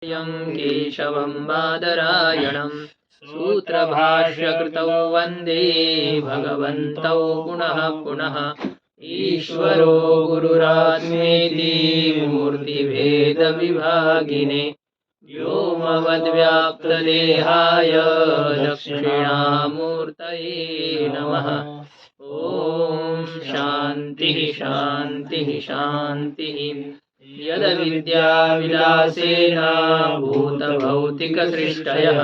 यं केशवं बादरायणं सूत्रभाष्यकृतौ वन्दे भगवन्तौ पुनः पुनः। ईश्वरो गुरुरात्मेति मूर्तिभेदविभागिने व्योमवद्व्याप्तदेहाय दक्षिणामूर्तये नमः। ॐ शान्तिः शान्तिः शान्तिः। यदविद्याविलासेन भूतभौतिकसृष्टयः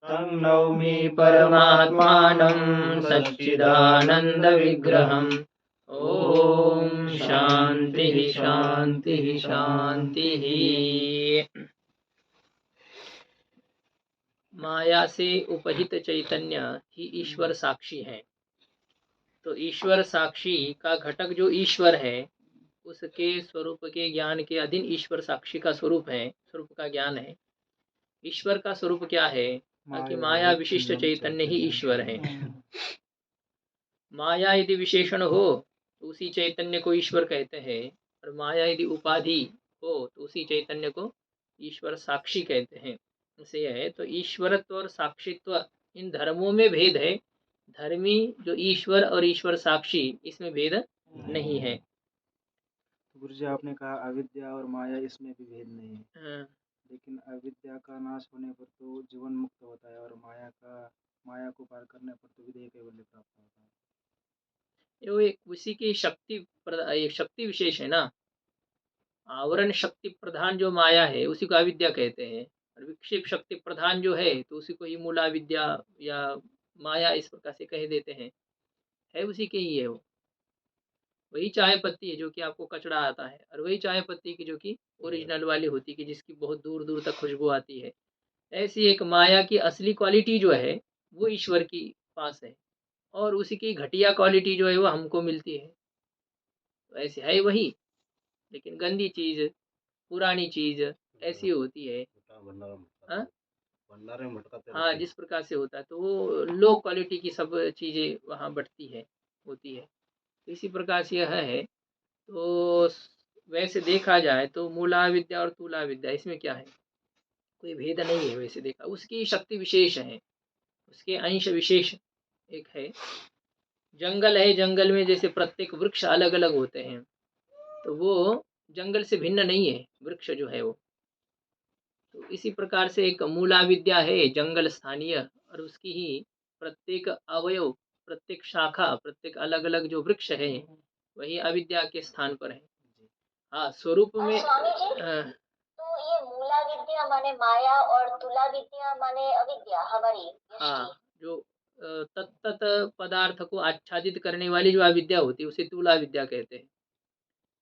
तं नौमि परमात्मानं सच्चिदानन्दविग्रहम्। ॐ शान्तिः शान्तिः शान्तिः। माया से उपहित चैतन्य ही ईश्वर साक्षी है। तो ईश्वर साक्षी का घटक जो ईश्वर है उसके स्वरूप के ज्ञान के अधीन ईश्वर साक्षी का स्वरूप है, स्वरूप का ज्ञान है। ईश्वर का स्वरूप क्या है? कि माया विशिष्ट चैतन्य ही ईश्वर है। माया यदि विशेषण हो तो उसी चैतन्य को ईश्वर कहते हैं, और माया यदि उपाधि हो तो उसी चैतन्य को ईश्वर साक्षी कहते हैं। इसे है तो ईश्वरत्व और साक्षित्व इन धर्मों में भेद है। धर्मी जो ईश्वर और ईश्वर साक्षी, इसमें भेद नहीं है। गुरु जी आपने कहा अविद्या और माया इसमें भी भेद नहीं है। हाँ। लेकिन अविद्या का नाश होने पर तो जीवन मुक्त होता है, और माया को पार करने पर तो विदेह कैवल्य प्राप्त होता है। वो एक उसी की शक्ति विशेष है ना। आवरण शक्ति प्रधान जो माया है उसी को अविद्या कहते हैं, और विक्षेप शक्ति प्रधान जो है तो उसी को ही मूला विद्या या माया इस प्रकार से कह देते हैं। है उसी के ही है वो। वही चाय पत्ती है जो कि आपको कचड़ा आता है, और वही चाय पत्ती की जो कि ओरिजिनल वाली होती है, कि जिसकी बहुत दूर दूर तक खुशबू आती है। ऐसी एक माया की असली क्वालिटी जो है वो ईश्वर की पास है, और उसी की घटिया क्वालिटी जो है वो हमको मिलती है। तो ऐसे है वही, लेकिन गंदी चीज, पुरानी चीज ऐसी होती है। हाँ? हाँ, जिस प्रकार से होता है तो वो लो क्वालिटी की सब चीजें वहाँ बढ़ती है, होती है। तो इसी प्रकार से यह है। तो वैसे देखा जाए तो मूला विद्या और तूला विद्या इसमें क्या है, कोई भेद नहीं है। वैसे देखा उसकी शक्ति विशेष है, उसके अंश विशेष एक है। जंगल है, जंगल में जैसे प्रत्येक वृक्ष अलग अलग होते हैं, तो वो जंगल से भिन्न नहीं है वृक्ष जो है वो। तो इसी प्रकार से एक मूला विद्या है जंगल स्थानीय, और उसकी ही प्रत्येक अवयव, प्रत्येक शाखा, प्रत्येक अलग अलग जो वृक्ष है वही अविद्या के स्थान पर है। हाँ, स्वरूप में स्वामी जी, तो ये मूला विद्या माने माया और तुला विद्या माने अविद्या हमारी हाँ, जो तत्त पदार्थ को आच्छादित करने वाली जो अविद्या होती है उसे तुला विद्या कहते हैं।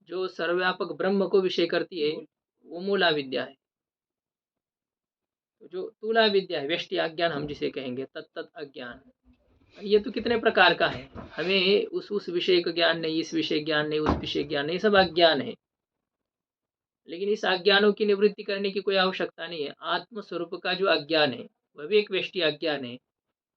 जो सर्वव्यापक ब्रह्म को विषय करती है वो मूला विद्या है। तो जो तुला विद्या है, व्यष्टि अज्ञान हम जिसे कहेंगे, तत्त अज्ञान, ये तो कितने प्रकार का है। हमें उस विषय का ज्ञान नहीं, इस विषय ज्ञान नहीं, उस विषय ज्ञान नहीं, सब अज्ञान है। लेकिन इस अज्ञानों की निवृत्ति करने की कोई आवश्यकता नहीं है। आत्म स्वरूप का जो अज्ञान है वह भी एक व्यष्टि अज्ञान है,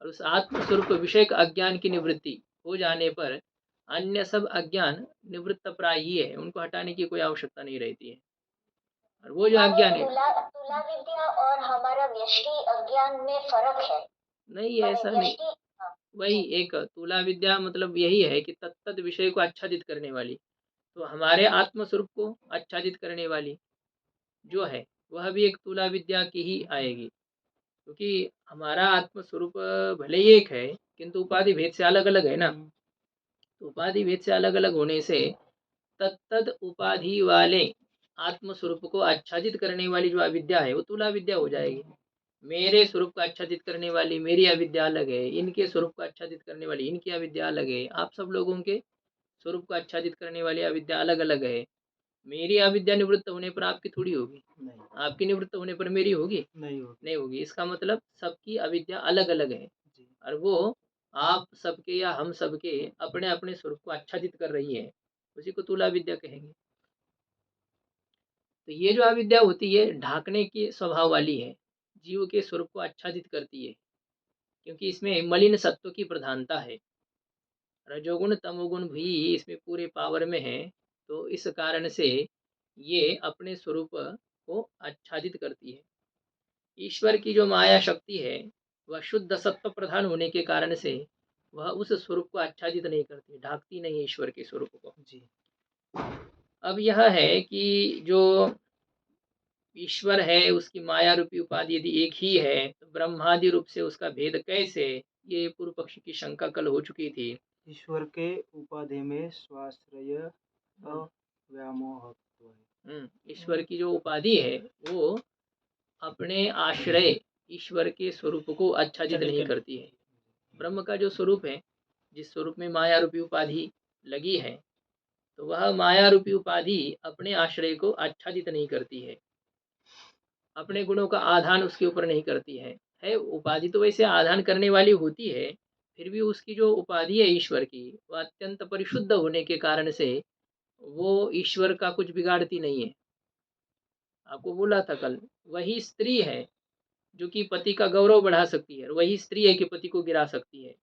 और उस आत्म स्वरूप विषय अज्ञान की निवृत्ति हो जाने पर अन्य सब अज्ञान निवृत्त प्राय ही है, उनको हटाने की कोई आवश्यकता नहीं रहती है। और वो जो अज्ञान है, तुला विद्या और हमारा व्यष्टि अज्ञान में फर्क है? नहीं ऐसा नहीं। वही एक तुला विद्या मतलब यही है कि तत्त विषय को आच्छादित करने वाली, तो हमारे आत्म स्वरूप को आच्छादित करने वाली जो है वह भी एक तुला विद्या की ही आएगी। क्योंकि हमारा आत्म स्वरूप भले ही एक है किंतु उपाधि भेद से अलग अलग है ना। तो उपाधि भेद से अलग अलग होने से तत्त उपाधि वाले आत्म स्वरूप को आच्छादित करने वाली जो अविद्या है वो तुला विद्या हो जाएगी। मेरे स्वरूप को आच्छादित करने वाली मेरी अविद्या अलग है, इनके स्वरूप को आच्छादित करने वाली इनकी अविद्या अलग है, आप सब लोगों के स्वरूप को आच्छादित करने वाली अविद्या अलग अलग है। मेरी अविद्या निवृत्त होने पर आपकी थोड़ी होगी, आपकी निवृत्त होने पर मेरी होगी नहीं होगी। इसका मतलब सबकी अविद्या अलग अलग है, और वो आप सबके या हम सबके अपने अपने स्वरूप को आच्छादित कर रही है, उसी को तुला विद्या कहेंगे। तो ये जो अविद्या होती है ढाकने के स्वभाव वाली है, जीव के स्वरूप को आच्छादित करती है, क्योंकि इसमें मलिन सत्व की प्रधानता है। रजोगुण तमोगुण भी इसमें पूरे पावर में है, तो इस कारण से ये अपने स्वरूप को आच्छादित करती है। ईश्वर की जो माया शक्ति है वह शुद्ध सत्व प्रधान होने के कारण से वह उस स्वरूप को आच्छादित नहीं करती, ढाकती नहीं ईश्वर के स्वरूप को। जी। अब यह है कि जो ईश्वर है उसकी माया रूपी उपाधि यदि एक ही है तो ब्रह्मादि रूप से उसका भेद कैसे, ये पूर्व पक्ष की शंका कल हो चुकी थी। ईश्वर के उपाधि में स्वाश्रय व्यामोहत्व है। ईश्वर की जो उपाधि है वो अपने आश्रय ईश्वर के स्वरूप को आच्छादित नहीं करती है। ब्रह्म का जो स्वरूप है, जिस स्वरूप में माया रूपी उपाधि लगी है, तो वह माया रूपी उपाधि अपने आश्रय को आच्छादित नहीं करती है, अपने गुणों का आधान उसके ऊपर नहीं करती है उपाधि तो वैसे आधान करने वाली होती है, फिर भी उसकी जो उपाधि है ईश्वर की वह अत्यंत परिशुद्ध होने के कारण से वो ईश्वर का कुछ बिगाड़ती नहीं है। आपको बोला था कल, वही स्त्री है जो कि पति का गौरव बढ़ा सकती है, और वही स्त्री है कि पति को गिरा सकती है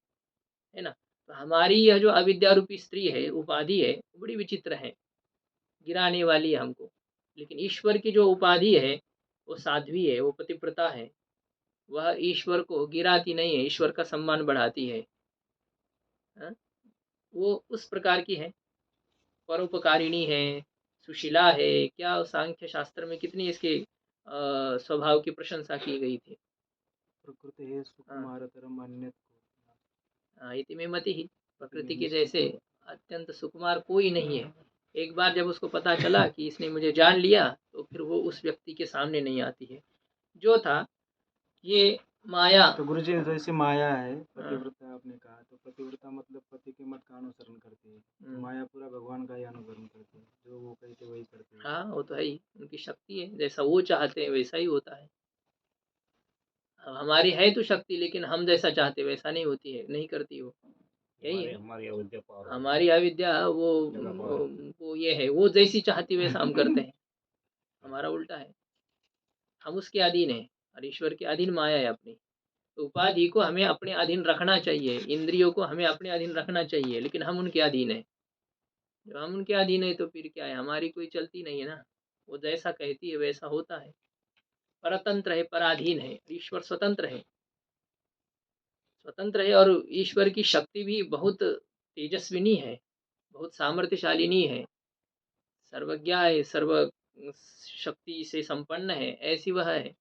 ना। तो हमारी यह जो अविद्या रूपी स्त्री है, उपाधि है, बड़ी विचित्र है, गिराने वाली है हमको। लेकिन ईश्वर की जो उपाधि है वो साध्वी है, वो पतिव्रता है, वह ईश्वर को गिराती नहीं है, ईश्वर का सम्मान बढ़ाती है। हाँ? वो उस प्रकार की है, परोपकारिणी है, सुशीला है। क्या सांख्य शास्त्र में कितनी इसके स्वभाव की प्रशंसा की गई थी। प्रकृति है सुकुमारतरम अन्यत् इति में मति ही, प्रकृति के जैसे अत्यंत सुकुमार कोई नहीं है। एक बार जब उसको पता चला कि इसने मुझे जान लिया तो फिर वो उस व्यक्ति के सामने नहीं आती है। जो था ये माया। तो गुरु जी जैसे माया है पतिव्रता आपने कहा, तो पतिव्रता मतलब पति के मत का अनुसरण करती है, तो माया पूरा भगवान का ही अनुसरण करती है, जो वो कहते वही करती है। हाँ, वो तो है ही, उनकी शक्ति है, जैसा वो चाहते हैं वैसा ही होता है। अब हमारी है तो शक्ति, लेकिन हम जैसा चाहते वैसा नहीं होती है, नहीं करती वो, यही है हमारी अविद्या। वो ये है, वो जैसी चाहती वैसा हम करते हैं, हमारा उल्टा है, हम उसके अधीन है और ईश्वर के अधीन माया है अपनी। तो उपाधि को हमें अपने अधीन रखना चाहिए, इंद्रियों को हमें अपने अधीन रखना चाहिए, लेकिन हम उनके अधीन है। जब हम उनके अधीन है तो फिर क्या है, हमारी कोई चलती नहीं है ना, वो जैसा कहती है वैसा होता है। परतंत्र है, पराधीन है, ईश्वर स्वतंत्र है, स्वतंत्र है। और ईश्वर की शक्ति भी बहुत तेजस्विनी है, बहुत सामर्थ्यशालिनी है, सर्वज्ञ है, सर्व शक्ति से संपन्न है, ऐसी वह है।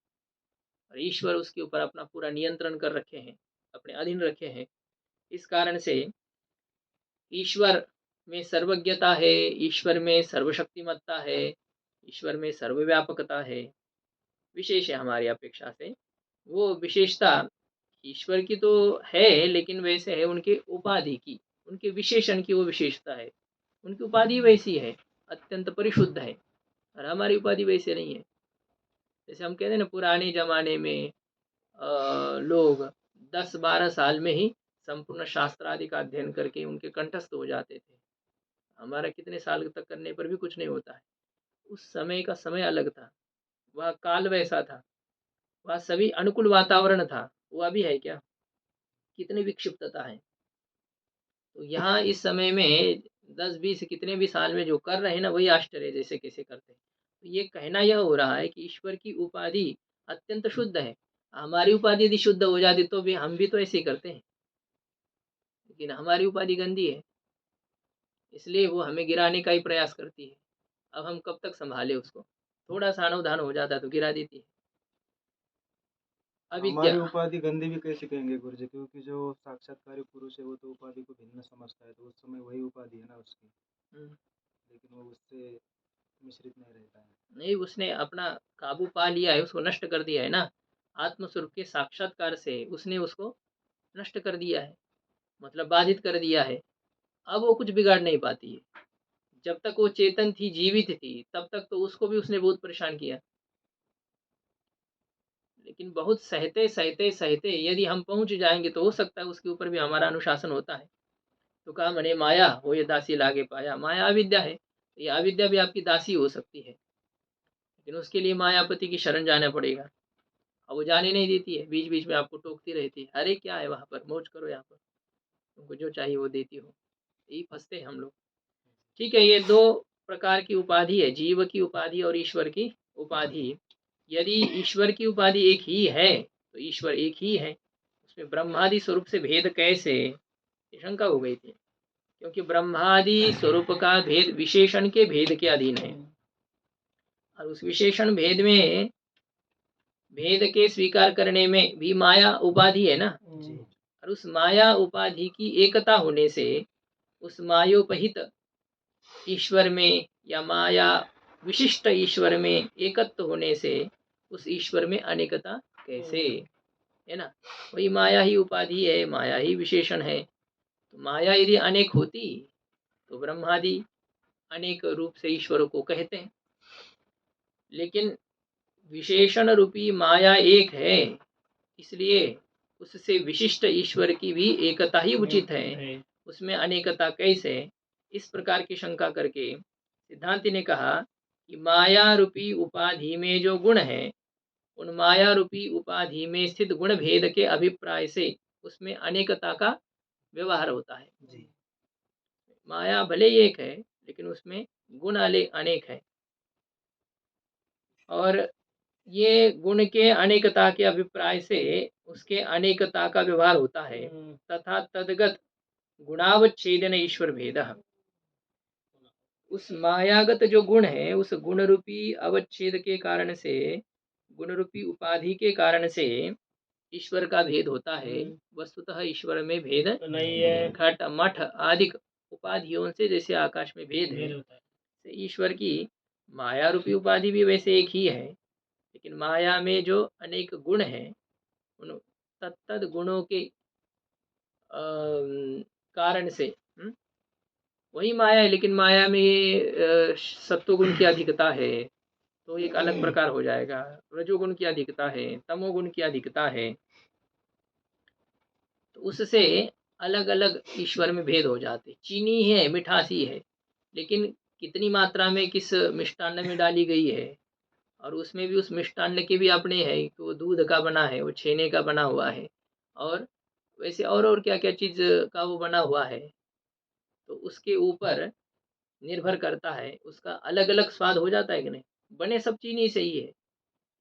और ईश्वर उसके ऊपर अपना पूरा नियंत्रण कर रखे हैं, अपने अधीन रखे हैं। इस कारण से ईश्वर में सर्वज्ञता है, ईश्वर में सर्वशक्तिमत्ता है, ईश्वर में सर्वव्यापकता है, विशेष है हमारी अपेक्षा से। वो विशेषता ईश्वर की तो है, लेकिन वैसे है उनके उपाधि की, उनके विशेषण की वो विशेषता है। उनकी उपाधि वैसी है, अत्यंत परिशुद्ध है, और हमारी उपाधि वैसे नहीं है। जैसे हम कहते हैं ना, पुराने जमाने में लोग 10-12 साल में ही संपूर्ण शास्त्र आदि का अध्ययन करके उनके कंठस्थ हो जाते थे। हमारा कितने साल तक करने पर भी कुछ नहीं होता है। उस समय का समय अलग था, वह काल वैसा था, वह सभी अनुकूल वातावरण था। वो अभी है क्या, कितनी विक्षिप्तता है। तो यहाँ इस समय में 10-20 कितने भी साल में जो कर रहे हैं ना, वही आश्चर्य है जैसे कैसे करते हैं। तो ये कहना यह हो रहा है कि ईश्वर की उपाधि अत्यंत शुद्ध है। हमारी उपाधि यदि शुद्ध हो जाती तो भी हम भी तो ऐसे ही करते हैं, लेकिन हमारी उपाधि गंदी है, इसलिए वो हमें गिराने का ही प्रयास करती है। अब हम कब तक संभाले उसको, थोड़ा सा अनवधान हो जाता है तो गिरा देती है अविद्या। हमारी उपाधि गंदी भी कैसे कहेंगे गुरु जी, क्योंकि जो साक्षात्कारी पुरुष है वो तो उपाधि को भिन्न समझता है, तो उस समय वही उपाधि है ना उसकी, लेकिन वो उससे मिश्रित नहीं रहता है। नहीं, उसने अपना काबू पा लिया है, उसको नष्ट कर दिया है ना, आत्मस्वरूप के साक्षात्कार से उसने उसको नष्ट कर दिया है, मतलब बाधित कर दिया है। अब वो कुछ बिगाड़ नहीं पाती है। जब तक वो चेतन थी, जीवित थी, तब तक तो उसको भी उसने बहुत परेशान किया, लेकिन बहुत सहते सहते सहते यदि हम पहुंच जाएंगे तो हो सकता है उसके ऊपर भी हमारा अनुशासन होता है। तो कहा, मने माया हो ये दासी लागे पाया, माया अविद्या है, ये अविद्या भी आपकी दासी हो सकती है, लेकिन उसके लिए मायापति की शरण जाना पड़ेगा। अब वो जाने नहीं देती है, बीच बीच में आपको टोकती रहती है, अरे क्या है वहाँ पर, मौज करो, यहाँ पर तुमको जो चाहिए वो देती हो। यही फंसते हैं हम लोग। ठीक है, ये दो प्रकार की उपाधि है, जीव की उपाधि और ईश्वर की उपाधि, यदि ईश्वर की उपाधि एक ही है तो ईश्वर एक ही है, उसमें ब्रह्मादि स्वरूप से भेद कैसे, ये शंका हो गई थी। क्योंकि ब्रह्मादि स्वरूप का भेद विशेषण के भेद के अधीन है, और उस विशेषण भेद में भेद के स्वीकार करने में भी माया उपाधि है ना, जी और उस माया उपाधि की एकता होने से उस मायोपहित ईश्वर में या माया विशिष्ट ईश्वर में एकत्व होने से उस ईश्वर में अनेकता कैसे, है ना। वही माया ही उपाधि है, माया ही विशेषण है। तो माया यदि अनेक होती तो ब्रह्मादि अनेक रूप से ईश्वर को कहते हैं, लेकिन विशेषण रूपी माया एक है, इसलिए उससे विशिष्ट ईश्वर की भी एकता ही उचित है, उसमें अनेकता कैसे, इस प्रकार की शंका करके सिद्धांति ने कहा कि माया रूपी उपाधि में जो गुण है, उन माया रूपी उपाधि में स्थित गुण भेद के अभिप्राय से उसमें अनेकता का व्यवहार होता है। जी माया भले ही एक है, लेकिन उसमें गुण अनेक है, और ये गुण के अनेकता के अभिप्राय से उसके अनेकता का व्यवहार होता है, तथा तदगत गुणावच्छेदन ईश्वर भेद। उस मायागत जो गुण है, उस गुण रूपी अवच्छेद के कारण से, गुण रूपी उपाधि के कारण से ईश्वर का भेद होता है। वस्तुतः ईश्वर में भेद नहीं है। घट मठ आदि उपाधियों से जैसे आकाश में भेद है, ईश्वर की माया रूपी उपाधि भी वैसे एक ही है, लेकिन माया में जो अनेक गुण हैं, उन तत्तद गुणों के कारण से वही माया है, लेकिन माया में सत्वगुण की अधिकता है तो एक अलग प्रकार हो जाएगा, रजोगुण की अधिकता है, तमोगुण की अधिकता है, तो उससे अलग अलग ईश्वर में भेद हो जाते। चीनी है, मिठासी है, लेकिन कितनी मात्रा में किस मिष्टान्न में डाली गई है, और उसमें भी उस मिष्टान्न के भी अपने है, तो वो दूध का बना है, वो छेने का बना हुआ है, और वैसे और क्या क्या चीज़ का वो बना हुआ है, तो उसके ऊपर निर्भर करता है, उसका अलग अलग स्वाद हो जाता है कि नहीं। बने सब चीनी से ही है,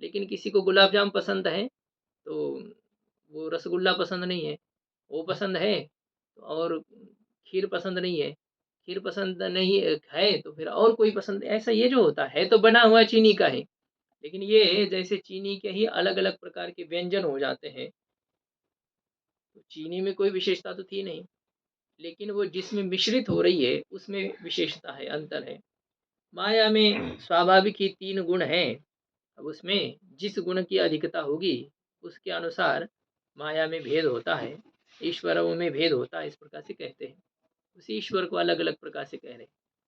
लेकिन किसी को गुलाब जाम पसंद है तो वो रसगुल्ला पसंद नहीं है, वो पसंद है, और खीर पसंद नहीं है, खीर पसंद नहीं है तो फिर और कोई पसंद, ऐसा ये जो होता है तो बना हुआ चीनी का है, लेकिन ये जैसे चीनी के ही अलग अलग प्रकार के व्यंजन हो जाते हैं, तो चीनी में कोई विशेषता तो थी नहीं, लेकिन वो जिसमें मिश्रित हो रही है उसमें विशेषता है, अंतर है। माया में स्वाभाविक ही 3 गुण हैं, अब उसमें जिस गुण की अधिकता होगी उसके अनुसार माया में भेद होता है, ईश्वरों में भेद होता है, इस प्रकार से कहते हैं। उसी ईश्वर को अलग अलग प्रकार से कह रहे हैं।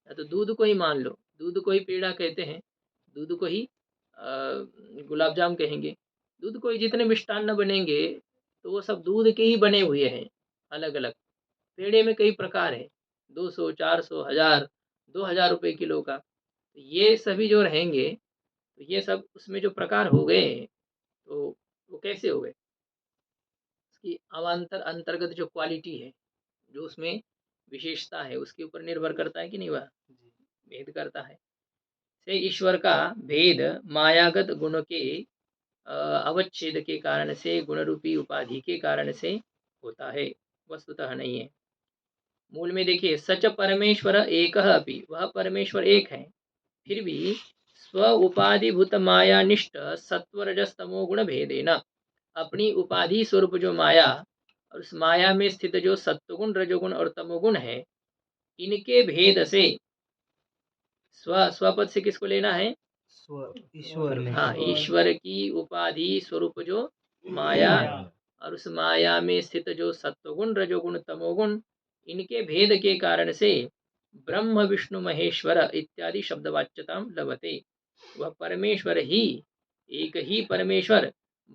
या तो दूध को ही मान लो, दूध को ही पेड़ा कहते हैं, दूध को ही गुलाब जाम कहेंगे, दूध को ही जितने मिष्टान्न बनेंगे तो वो सब दूध के ही बने हुए हैं, अलग अलग। पेड़े में कई प्रकार है, 200 400 1000 2000 रुपए किलो का, तो ये सभी जो रहेंगे, तो ये सब उसमें जो प्रकार हो गए, तो वो कैसे हो गए, उसकी अवान्तर अंतर्गत जो क्वालिटी है, जो उसमें विशेषता है, उसके ऊपर निर्भर करता है कि नहीं, वह भेद करता है। से ईश्वर का भेद मायागत गुण के अवच्छेद के कारण से, गुण रूपी उपाधि के कारण से होता है, वस्तुतः नहीं है। मूल में देखिए, सच परमेश्वर एक अपि, वह परमेश्वर एक है, फिर भी स्व उपाधिभूत माया निष्ठ सत्वरजस्तमो गुण भेदेन, अपनी उपाधि स्वरूप जो माया और उस माया में स्थित जो सत्वगुण रजोगुण और तमोगुण है, इनके भेद से, स्वपद से किसको लेना है, ईश्वर में हाँ, ईश्वर की उपाधि स्वरूप जो माया और उस माया में स्थित जो सत्वगुण रजोगुण तमोगुण, इनके भेद के कारण से ब्रह्म विष्णु महेश्वर इत्यादि शब्दवाच्यता लभते। वह परमेश्वर ही, एक ही परमेश्वर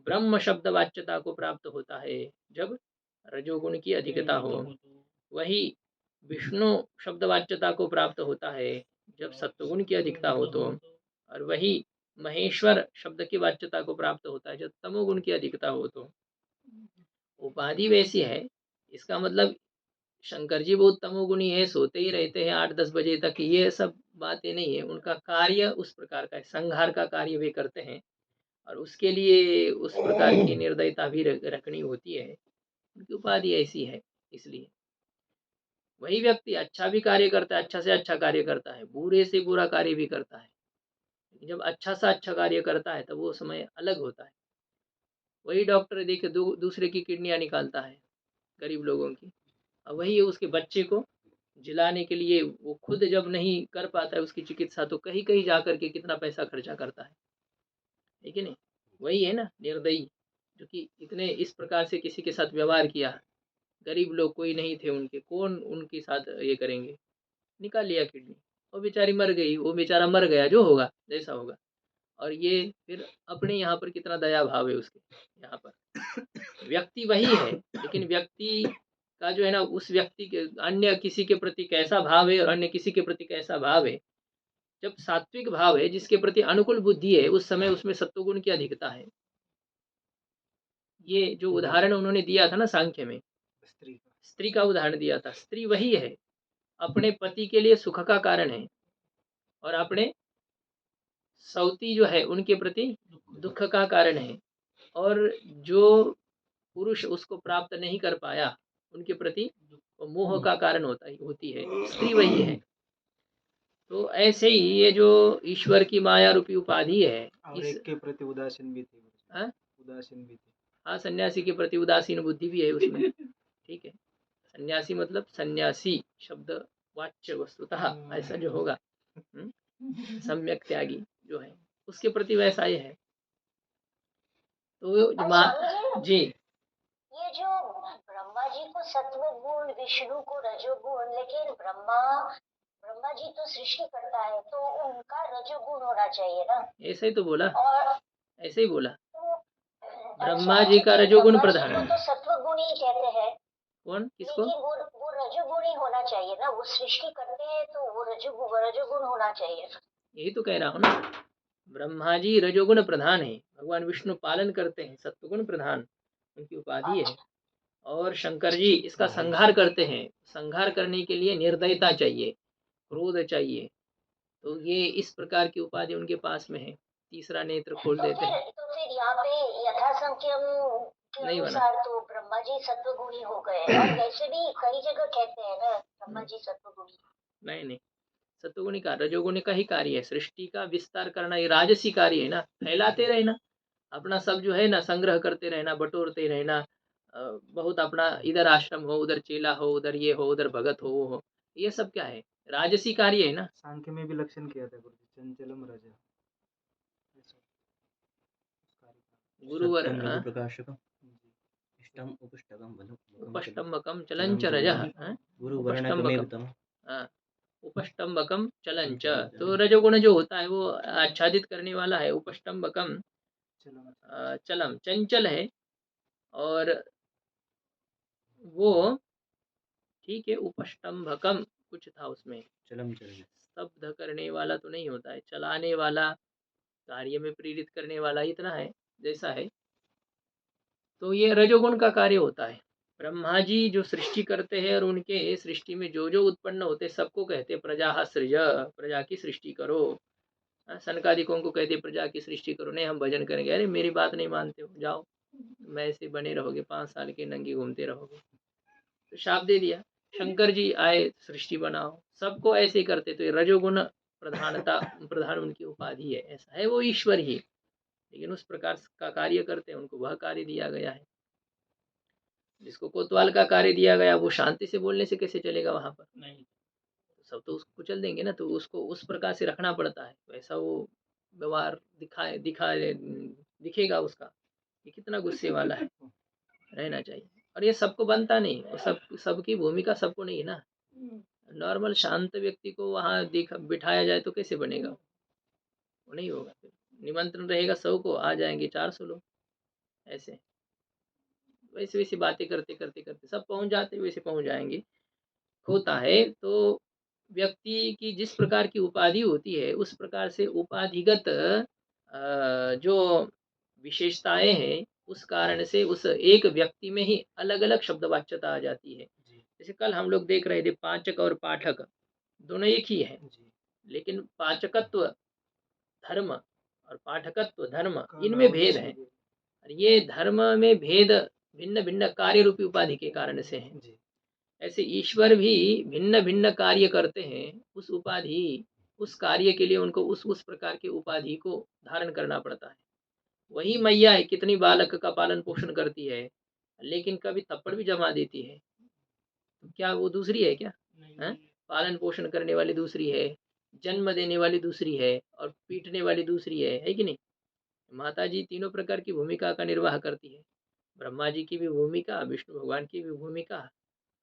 ब्रह्म शब्दवाच्यता को प्राप्त होता है जब रजोगुण की अधिकता हो, वही विष्णु शब्दवाच्यता को प्राप्त होता है जब सत्वगुण की अधिकता हो तो, और वही महेश्वर शब्द की वाच्यता को प्राप्त होता है जब तमोगुण की अधिकता हो तो। उपाधि वैसी है, इसका मतलब शंकर जी बहुत तमोगुणी है, सोते ही रहते हैं 8-10 बजे तक, ये सब बातें नहीं है। उनका कार्य उस प्रकार का है, संहार का कार्य वे करते हैं और उसके लिए उस प्रकार की निर्दयता भी रखनी होती है। उनकी उपाधि ऐसी है इसलिए। वही व्यक्ति अच्छा भी कार्य करता है, अच्छा से अच्छा कार्य करता है, बुरे से बुरा कार्य भी करता है। जब अच्छा सा अच्छा कार्य करता है तब वो समय अलग होता है। वही डॉक्टर देखिए दूसरे की किडनियाँ निकालता है, गरीब लोगों की। और वही उसके बच्चे को जिलाने के लिए वो खुद जब नहीं कर पाता है उसकी चिकित्सा, तो कहीं-कहीं जा कर के कितना पैसा खर्चा करता है कि नहीं? वही है ना निर्दयी, जो कि इतने इस प्रकार से किसी के साथ व्यवहार किया। गरीब लोग कोई नहीं थे उनके, कौन उनके साथ ये करेंगे? निकाल लिया किडनी, वो बेचारी मर गई, वो बेचारा मर गया, जो होगा, जैसा होगा। और ये फिर अपने यहाँ पर कितना दया भाव है उसके यहाँ पर। व्यक्ति वही है, लेकिन व्यक्ति का जो है ना उस व्यक्ति के अन्य किसी के प्रति कैसा भाव है और अन्य किसी के प्रति कैसा भाव है। जब सात्विक भाव है, जिसके प्रति अनुकूल बुद्धि है, उस समय उसमें सत्वगुण की अधिकता है। ये जो उदाहरण उन्होंने दिया था ना सांख्य में, स्त्री का उदाहरण दिया था। स्त्री वही है, अपने पति के लिए सुख का कारण है और अपने सौती जो है उनके प्रति दुख का कारण है। और जो पुरुष उसको प्राप्त नहीं कर पाया, उनके प्रति मोह का कारण होती है, स्त्री वही है। तो ऐसे ही ये जो ईश्वर की माया रूपी उपाधि है, और एक के प्रति उदासीन भी थे। उदासीन भी थे। हाँ, सन्यासी के प्रति उदासीन बुद्धि भी है उसमें। ठीक है, सन्यासी मतलब सन्यासी शब्द वाच्य वस्तुतः ऐसा जो होगा, सम्यक त्यागी जो है उसके प्रति वैसा ही है। तो जी, ये जो ब्रह्मा जी को सत्व गुण, विष्णु को रजोगुण, लेकिन ब्रह्मा जी तो सृष्टि करता है, तो उनका रजोगुण होना चाहिए ना? ऐसे ही तो बोला, और ऐसे ही बोला। तो ब्रह्मा जी का रजोगुण प्रधान है, तो सत्व गुण ही कहते हैं। कौन, किसको? लेकिन वो रजोगुण ही होना चाहिए ना, वो सृष्टि करते हैं तो वो रजोगुण होना चाहिए। यही तो कह रहा हूँ ना, ब्रह्मा जी रजोगुण प्रधान है, भगवान विष्णु पालन करते हैं, सत्वगुण प्रधान उनकी उपाधि है। और शंकर जी इसका संहार करते हैं। संहार करने के लिए निर्दयता चाहिए, क्रोध चाहिए। तो ये इस प्रकार की उपाधि उनके पास में है। तीसरा नेत्र खोल देते हैं। तो फिर यहाँ पे यथासंख्यम के अनुसार तो ब्रह्मा जी सत्वगुणी हो गए, और वैसे भी कई जगह कहते हैं ना ब्रह्मा जी सत्वगुणी। नहीं, सत्वगुणी का रजोगुणी का ही कार्य है, सृष्टि का विस्तार करना, ये राजसी कार्य है ना, फैलाते रहना, अपना सब जो है ना संग्रह करते रहना, बटोरते रहना। बहुत अपना इधर आश्रम हो, उधर चेला हो, उधर ये हो, उधर भगत हो, ये सब क्या है, राजसी कार्य है ना। सांख्य में भी लक्षण किया था गुरु जी, चंचलम रजा, गुरुवर प्रकाशकम उपष्टम्बकम चलंच रजः, उपष्टम्बकम चलंच। तो रजोगुण जो होता है वो आच्छादित करने वाला है, उपष्टम्बकम चलम चंचल है, और वो ठीक है, उपष्टम्भकम कुछ था उसमें, स्तब्ध करने वाला तो नहीं होता है, चलाने वाला, कार्य में प्रेरित करने वाला, इतना है जैसा है। तो ये रजोगुण का कार्य होता है। ब्रह्मा जी जो सृष्टि करते हैं और उनके सृष्टि में जो जो उत्पन्न होते हैं सबको कहते हैं प्रजा सृज, प्रजा की सृष्टि करो। सनकादिकों को कहते प्रजा की सृष्टि करो, नहीं हम भजन करेंगे, अरे मेरी बात नहीं मानते हो, जाओ मैं ऐसे बने रहोगे, 5 साल के नंगे घूमते रहोगे। तो शाप दे दिया। शंकर जी आए, सृष्टि बनाओ, सबको ऐसे करते। तो ये रजोगुण प्रधान उनकी उपाधि है, ऐसा है, वो ईश्वर ही, लेकिन उस प्रकार का कार्य करते हैं, उनको वह कार्य दिया गया है। जिसको कोतवाल का कार्य दिया गया, वो शांति से बोलने से कैसे चलेगा वहां पर? नहीं, सब तो उसको कुचल देंगे ना, तो उसको उस प्रकार से रखना पड़ता है, वैसा वो व्यवहार दिखेगा उसका कि कितना गुस्से वाला है, रहना चाहिए। और ये सबको बनता नहीं, सबकी भूमिका सबको नहीं है ना। नॉर्मल शांत व्यक्ति को वहाँ बिठाया जाए तो कैसे बनेगा? वो नहीं होगा। फिर निमंत्रण रहेगा 100 को, आ जाएंगे 400 लोग, ऐसे वैसे वैसे बातें करते करते करते सब पहुंच जाते, वैसे पहुंच जाएंगे, होता है। तो व्यक्ति की जिस प्रकार की उपाधि होती है, उस प्रकार से उपाधिगत जो विशेषताएं हैं, उस कारण से उस एक व्यक्ति में ही अलग अलग शब्द वाच्यता आ जाती है। जैसे कल हम लोग देख रहे थे पाचक और पाठक दोनों एक ही है, जी लेकिन पाचकत्व धर्म और पाठकत्व धर्म काला इनमें और भेद है। सूर्य। और ये धर्म में भेद भिन्न भिन्न कार्य रूपी उपाधि के कारण से है। जी ऐसे ईश्वर भी भिन्न भिन्न कार्य करते हैं, उस उपाधि उस कार्य के लिए उनको उस प्रकार के उपाधि को धारण करना पड़ता है। वही मैया है, कितनी बालक का पालन पोषण करती है, लेकिन कभी थप्पड़ भी जमा देती है, तो क्या वो दूसरी है क्या? हैं? पालन पोषण करने वाली दूसरी है, जन्म देने वाली दूसरी है, और पीटने वाली दूसरी है कि नहीं? माता जी तीनों प्रकार की भूमिका का निर्वाह करती है। ब्रह्मा जी की भी भूमिका, विष्णु भगवान की भी भूमिका,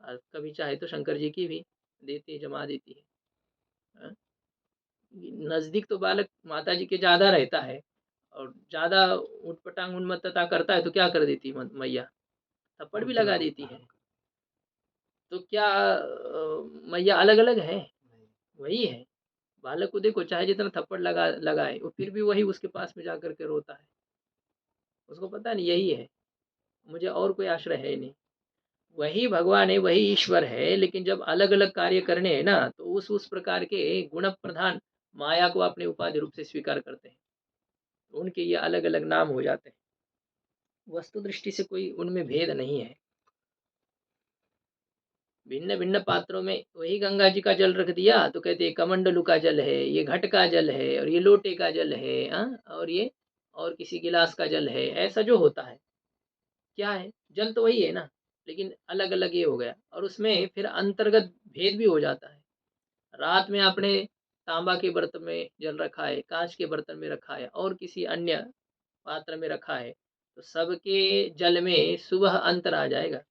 और कभी चाहे तो शंकर जी की भी देती जमा देती है। हाँ? नजदीक तो बालक माता जी के ज्यादा रहता है, और ज्यादा उटपटांग उन्मत्तता करता है तो क्या कर देती है मैया? थप्पड़ भी रुद्र लगा रूप देती है। धारण कर। तो क्या मैया अलग अलग है? नहीं वही है। बालक को देखो, चाहे जितना थप्पड़ लगाए वो फिर भी वही उसके पास में जाकर के रोता है। उसको पता नहीं यही है, मुझे और कोई आश्रय है नहीं। वही भगवान है, वही ईश्वर है, लेकिन जब अलग अलग कार्य करने हैं ना, तो उस प्रकार के गुण प्रधान माया को अपने उपाधि रूप से स्वीकार करते हैं, तो उनके ये अलग अलग नाम हो जाते हैं। वस्तु दृष्टि से कोई उनमें भेद नहीं है। भिन्न भिन्न पात्रों में वही गंगा जी का जल रख दिया तो कहते हैं कमंडलू का जल है, ये घट का जल है, और ये लोटे का जल है, हाँ, और ये और किसी गिलास का जल है। ऐसा जो होता है, क्या है, जल तो वही है ना, लेकिन अलग अलग ये हो गया, और उसमें फिर अंतर्गत भेद भी हो जाता है। रात में आपने तांबा के बर्तन में जल रखा है, कांच के बर्तन में रखा है, और किसी अन्य पात्र में रखा है, तो सबके जल में सुबह अंतर आ जाएगा।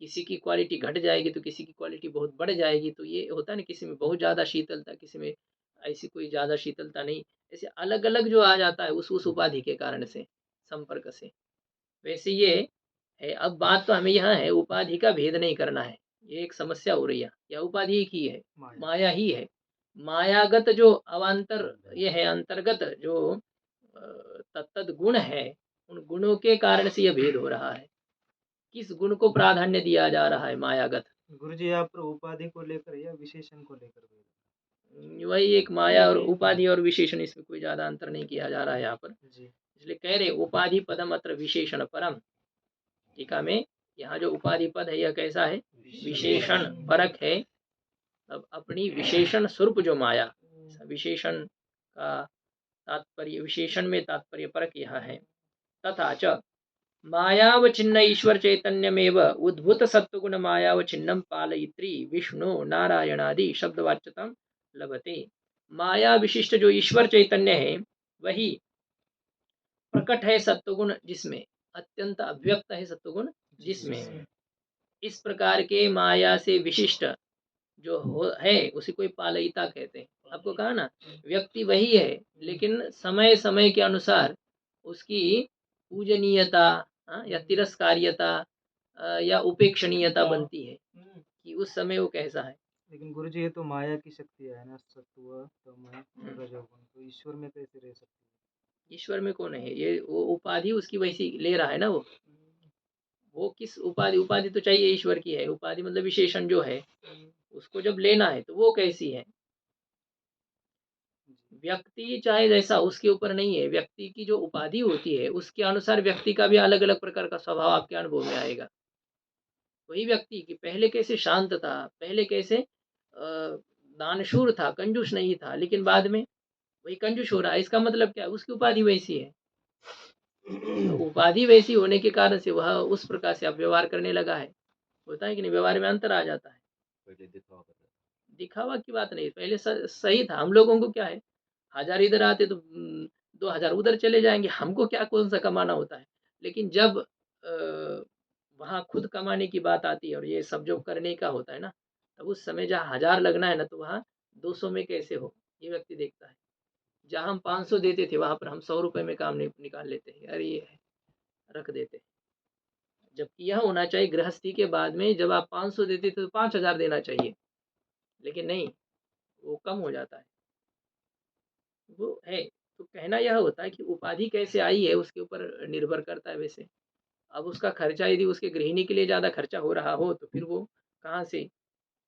किसी की क्वालिटी घट जाएगी तो किसी की क्वालिटी बहुत बढ़ जाएगी। तो ये होता है ना, किसी में बहुत ज़्यादा शीतलता, किसी में ऐसी कोई ज़्यादा शीतलता नहीं। ऐसे अलग अलग जो आ जाता है उस उपाधि के कारण से, संपर्क से। वैसे ये है। अब बात तो हमें यहाँ है, उपाधि का भेद नहीं करना है, ये एक समस्या हो रही है। या उपाधि एक ही है, माया। माया ही है। मायागत जो अवान्तर ये है, अंतर्गत जो तत्त गुण है, उन गुणों के कारण से यह भेद हो रहा है। किस गुण को प्राधान्य दिया जा रहा है मायागत? गुरु जी यहाँ पर उपाधि को लेकर या विशेषण को लेकर भेद? वही एक माया और उपाधि और विशेषण, इसमें कोई ज्यादा अंतर नहीं किया जा रहा है यहाँ पर। जी इसलिए कह रहे उपाधि पदम अत्र विशेषण परम। टीका में यहाँ जो उपाधि पद है यह कैसा है? विशेषण परक है। अब अपनी विशेषण स्वरूप जो माया, विशेषण का तात्पर्य, विशेषण में तात्पर्य परक यह है। तथा च मायावचिन्न ईश्वर चैतन्यमेव उद्भूत सत्वगुण मायावचिन्नम पालयित्री विष्णु नारायणादि शब्दवाच्यता लभते। माया विशिष्ट जो ईश्वर चैतन्य है, वही प्रकट है सत्वगुण जिसमें, अत्यंत अव्यक्त है सत्वगुण जिसमें। इस प्रकार के माया से विशिष्ट जो है उसी को पालयिता कहते हैं। आपको कहा ना, व्यक्ति वही है, लेकिन समय समय के अनुसार उसकी पूजनीयता, या तिरस्कारियता, या उपेक्षणीयता बनती है कि उस समय वो कैसा है। लेकिन गुरु जी ये तो माया की शक्ति है ना, सत्व तम और रजोगुण, तो ईश्वर में कैसे रह सकती है? ईश्वर में कौन है? ये वो उपाधि उसकी वैसी ले रहा है ना। वो किस उपाधि, उपाधि तो चाहिए ईश्वर की है, उपाधि मतलब विशेषण जो है उसको जब लेना है तो वो कैसी है। व्यक्ति चाहे जैसा, उसके ऊपर नहीं है। व्यक्ति की जो उपाधि होती है उसके अनुसार व्यक्ति का भी अलग अलग प्रकार का स्वभाव आपके अनुभव में आएगा। वही व्यक्ति कि पहले कैसे शांत था, पहले कैसे दानशूर था, कंजूस नहीं था, लेकिन बाद में वही कंजूस हो रहा है। इसका मतलब क्या है? उसकी उपाधि वैसी है। तो उपाधि वैसी होने के कारण से वह उस प्रकार से अब व्यवहार करने लगा है। होता है कि नहीं, व्यवहार में अंतर आ जाता है। दिखावा की बात नहीं, पहले सही था। हम लोगों को क्या है, 1000 इधर आते तो 2000 उधर चले जाएंगे, हमको क्या कौन सा कमाना होता है। लेकिन जब वहाँ खुद कमाने की बात आती है और ये सब जो करने का होता है ना, तब उस समय जहाँ 1000 लगना है ना, तो वहाँ 200 में कैसे हो, ये व्यक्ति देखता है। जहाँ हम 500 देते थे वहाँ पर हम 100 रुपए में काम निकाल लेते हैं, अरे ये है, रख देते। जबकि यह होना चाहिए गृहस्थी के बाद में, जब आप 500 देते थे तो 5000 देना चाहिए, लेकिन नहीं, वो कम हो जाता है। वो है। तो कहना यह होता है कि उपाधि कैसे आई है उसके ऊपर निर्भर करता है। वैसे अब उसका खर्चा यदि उसके गृहिणी के लिए ज़्यादा खर्चा हो रहा हो तो फिर वो कहाँ से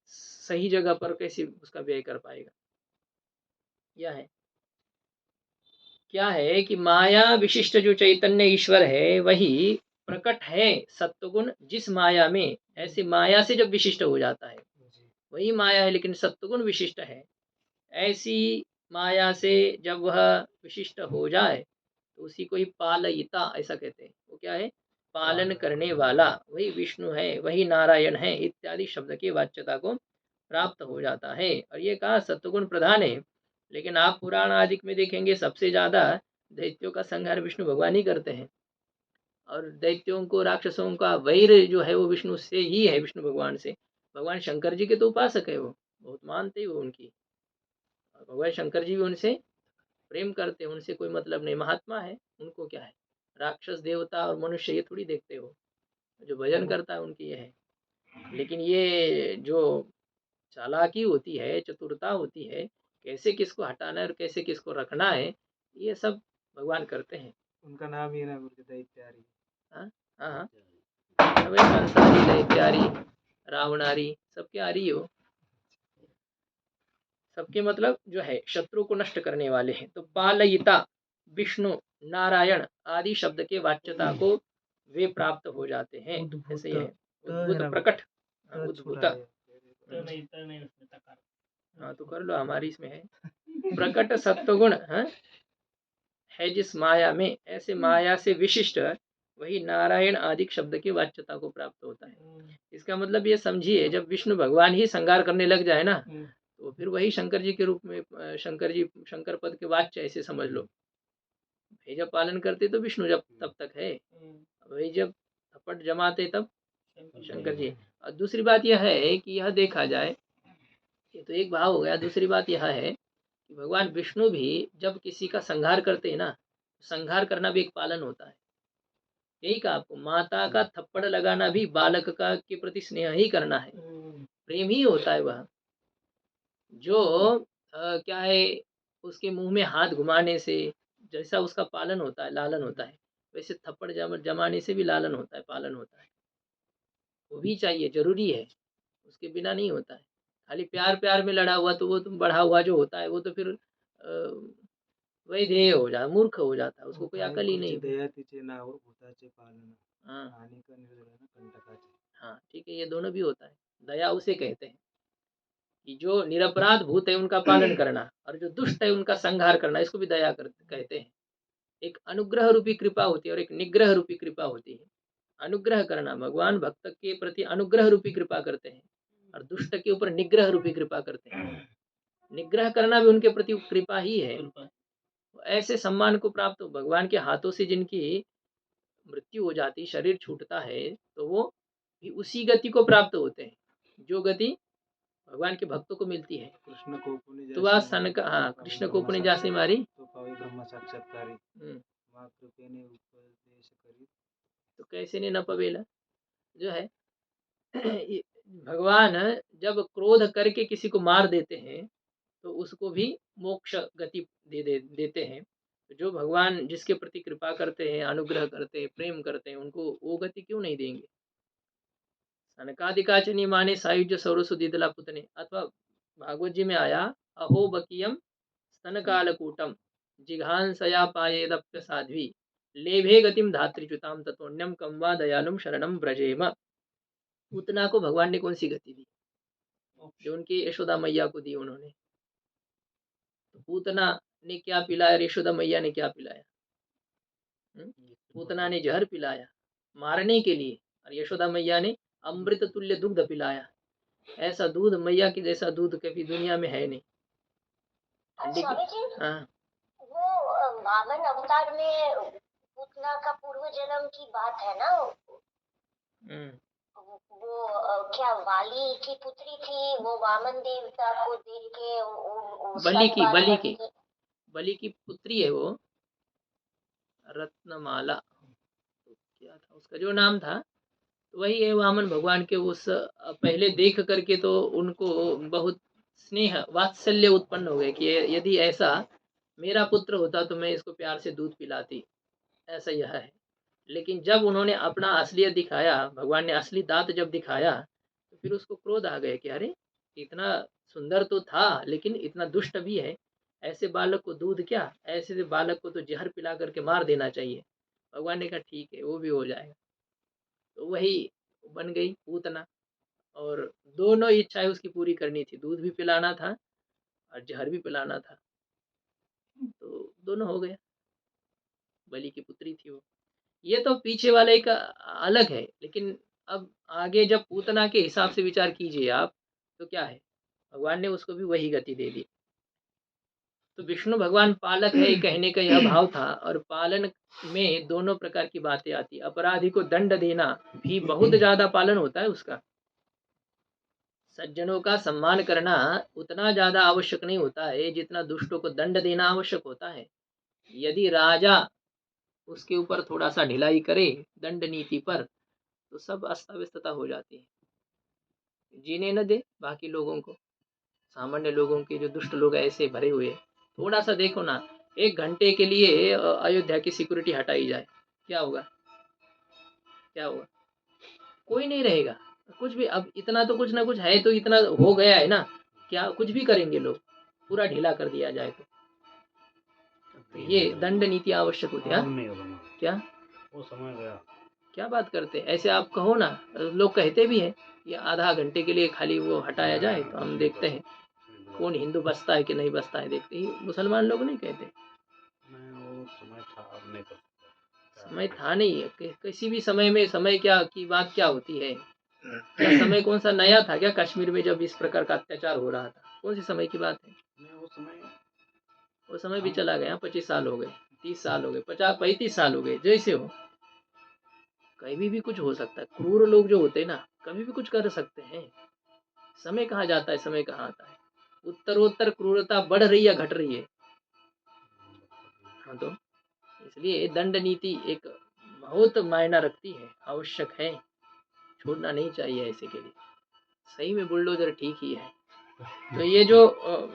सही जगह पर कैसे उसका व्यय कर पाएगा। यह है क्या है कि माया विशिष्ट जो चैतन्य ईश्वर है वही प्रकट है सत्वगुण जिस माया में, ऐसे माया से जब विशिष्ट हो जाता है वही माया है लेकिन सत्वगुण विशिष्ट है, ऐसी माया से जब वह विशिष्ट हो जाए तो उसी को ही पालयिता ऐसा कहते हैं। वो क्या है? पालन करने वाला, वही विष्णु है, वही नारायण है इत्यादि शब्द की वाच्यता को प्राप्त हो जाता है। और ये कहा सत्वगुण प्रधान है, लेकिन आप पुराण आदि में देखेंगे सबसे ज्यादा दैत्यों का संहार विष्णु भगवान ही करते हैं, और दैत्यों को राक्षसों का वैर जो है वो विष्णु से ही है, विष्णु भगवान से। भगवान शंकर जी के तो उपासक है, वो बहुत मानते हैं वो उनकी, और भगवान शंकर जी भी उनसे प्रेम करते हैं, उनसे कोई मतलब नहीं, महात्मा है, उनको क्या है, राक्षस देवता और मनुष्य ये थोड़ी देखते हो, जो भजन करता है उनकी ये है। लेकिन ये जो चालाकी होती है, चतुरता होती है, कैसे किसको हटाना है और कैसे किसको रखना है, ये सब भगवान करते हैं। उनका नाम ही ना गुरु दैत्यारी। हाँ हाँ, कंसारी, दैत्यारी, रावणारी, सबके आ रही हो, सबके मतलब जो है शत्रु को नष्ट करने वाले हैं। तो पालयिता विष्णु नारायण आदि शब्द के वाच्यता को वे प्राप्त हो जाते हैं। ऐसे ही है उद्भूत प्रकट, उद्भूत, हाँ तो कर लो, हमारी इसमें है प्रकट सत्वगुण है जिस माया में, ऐसे माया से विशिष्ट वही नारायण आदि शब्द की वाच्यता को प्राप्त होता है। इसका मतलब ये समझिए, जब विष्णु भगवान ही संगार करने लग जाए ना, तो फिर वही शंकर जी के रूप में, शंकर जी शंकर पद के वाच्य ऐसे समझ लो। भाई जब पालन करते तो विष्णु जब तब तक है, वही जब थप्पड़ जमाते तब शंकर जी। और दूसरी बात यह है कि यह देखा जाए, ये तो एक भाव हो गया, दूसरी बात यह है कि भगवान विष्णु भी जब किसी का संहार करते हैं ना, संहार करना भी एक पालन होता है। यही कहा आपको, माता का थप्पड़ लगाना भी बालक का के प्रति स्नेह ही करना है, प्रेम ही होता है वह। जो क्या है, उसके मुंह में हाथ घुमाने से जैसा उसका पालन होता है, लालन होता है, वैसे थप्पड़ जमाने से भी लालन होता है, पालन होता है। वो भी चाहिए, जरूरी है, उसके बिना नहीं होता है। खाली प्यार प्यार में लड़ा हुआ तो वो तुम बढ़ा हुआ जो होता है वो तो फिर वही ध्येय हो जाता, मूर्ख हो जाता है, उसको कोई अकल ही नहीं। हाँ ठीक है, ये दोनों भी होता है। दया उसे कहते हैं कि जो निरपराध भूत है उनका पालन करना, और जो दुष्ट है उनका संहार करना, इसको भी दया कहते हैं। एक अनुग्रह रूपी कृपा होती है और एक निग्रह रूपी कृपा होती है। अनुग्रह करना, भगवान भक्त के प्रति अनुग्रह रूपी कृपा करते हैं, और दुष्ट के ऊपर निग्रह रूपी कृपा करते हैं। निग्रह करना भी उनके प्रति कृपा ही है। ऐसे सम्मान को प्राप्त हो, भगवान के हाथों से जिनकी मृत्यु हो जाती, शरीर छूटता है, तो वो भी उसी गति को प्राप्त होते हैं जो गति भगवान के भक्तों को मिलती है। कृष्ण को तो वह सन का, हाँ, कृष्ण को अपने जासे मारी तो पावी ब्रह्म साक्षात्कारी, मां कृपा ने उपदेश करी, तो कैसे ने न पवेला, जो है भगवान जब क्रोध करके किसी को मार देते हैं तो उसको भी मोक्ष गति देते हैं। तो जो भगवान जिसके प्रति कृपा करते हैं, अनुग्रह करते हैं, प्रेम करते हैं, उनको वो गति क्यों नहीं देंगे। सनकादिकाचनी माने सायुज्य सौरसु दीदला पुतने, अथवा भागवत जी में आया, अहो बकियम स्तन कालकूटम जिघांसया पायेदप्य साध्वी लेभे गतिम धात्रिच्युताम ततोन्यम कम वा दयालुम शरणम ब्रजेम। पूतना को भगवान ने कौन सी गति दी, जो उनकी यशोदा मैया को दी उन्होंने। तो पूतना ने क्या पिलाया, यशोदा मैया ने क्या पिलाया, पूतना ने जहर पिलाया मारने के लिए, और यशोदा मैया ने अमृत तुल्य दूध पिलाया। ऐसा दूध, मैया की जैसा दूध कभी दुनिया में है नहीं। स्वामी जी, हाँ, वो वामन अवतार में पूतना का पूर्व जन्म की बात है ना, वो क्या वाली की पुत्री थी, वो वामन देवता को देख के बलि की पुत्री है वो, रत्नमाला क्या था उसका जो नाम था, तो वही है वामन भगवान के। उस पहले देख करके तो उनको बहुत स्नेह वात्सल्य उत्पन्न हो गए कि यदि ऐसा मेरा पुत्र होता तो मैं इसको प्यार से दूध पिलाती, ऐसा यह है। लेकिन जब उन्होंने अपना असलियत दिखाया, भगवान ने असली दांत जब दिखाया, तो फिर उसको क्रोध आ गया कि अरे इतना सुंदर तो था लेकिन इतना दुष्ट भी है, ऐसे बालक को दूध क्या, ऐसे बालक को तो जहर पिला करके मार देना चाहिए। भगवान ने कहा ठीक है वो भी हो जाएगा। तो वही बन गई पूतना, और दोनों इच्छाएं उसकी पूरी करनी थी, दूध भी पिलाना था और जहर भी पिलाना था, तो दोनों हो गया। बलि की पुत्री थी वो। ये तो पीछे वाले का अलग है, लेकिन अब आगे जब पूतना के हिसाब से विचार कीजिए आप, तो क्या है, भगवान ने उसको भी वही गति दे दी। तो विष्णु भगवान पालक है कहने का यह भाव था, और पालन में दोनों प्रकार की बातें आती। अपराधी को दंड देना भी बहुत ज्यादा पालन होता है उसका। सज्जनों का सम्मान करना उतना ज्यादा आवश्यक नहीं होता है जितना दुष्टों को दंड देना आवश्यक होता है। यदि राजा उसके ऊपर थोड़ा सा ढिलाई करे दंड नीति पर, तो सब अस्त व्यस्तता हो जाती है, जीने न दे बाकी लोगों को, सामान्य लोगों के जो दुष्ट लोग ऐसे भरे हुए। थोड़ा सा देखो ना, 1 घंटे के लिए अयोध्या की सिक्योरिटी हटाई जाए, क्या होगा, क्या होगा, कोई नहीं रहेगा कुछ भी। अब इतना तो कुछ ना कुछ है, तो इतना हो गया है ना, क्या कुछ भी करेंगे लोग, पूरा ढीला कर दिया जाए तो ये दंड नीति आवश्यक होती है। क्या वो समय गया, क्या बात करते हैं ऐसे, आप कहो ना, लोग कहते भी हैं ये आधा घंटे के लिए खाली वो हटाया जाए, तो हम देखते हैं कौन हिंदू बसता है कि नहीं बसता है, देखते ही मुसलमान लोग नहीं कहते। वो समय था, अब नहीं कर सकते। समय था नहीं, किसी भी समय में समय क्या की बात क्या होती है, क्या समय कौन सा नया था क्या, कश्मीर में जब इस प्रकार का अत्याचार हो रहा था, कौन सी समय की बात है। वो समय भी चला गया, 25 साल हो गए, 30 साल हो गए, 50-35 साल हो गए, जैसे हो, कभी भी कुछ हो सकता है। क्रूर लोग जो होते हैं ना, कभी भी कुछ कर सकते हैं, समय कहाँ जाता है, समय कहाँ आता है। उत्तरोत्तर क्रूरता बढ़ रही है, घट रही है। हाँ, तो इसलिए दंड नीति एक बहुत मायना रखती है, आवश्यक है, छोड़ना नहीं चाहिए ऐसे के लिए। सही में बुलडोजर ठीक ही है। तो ये जो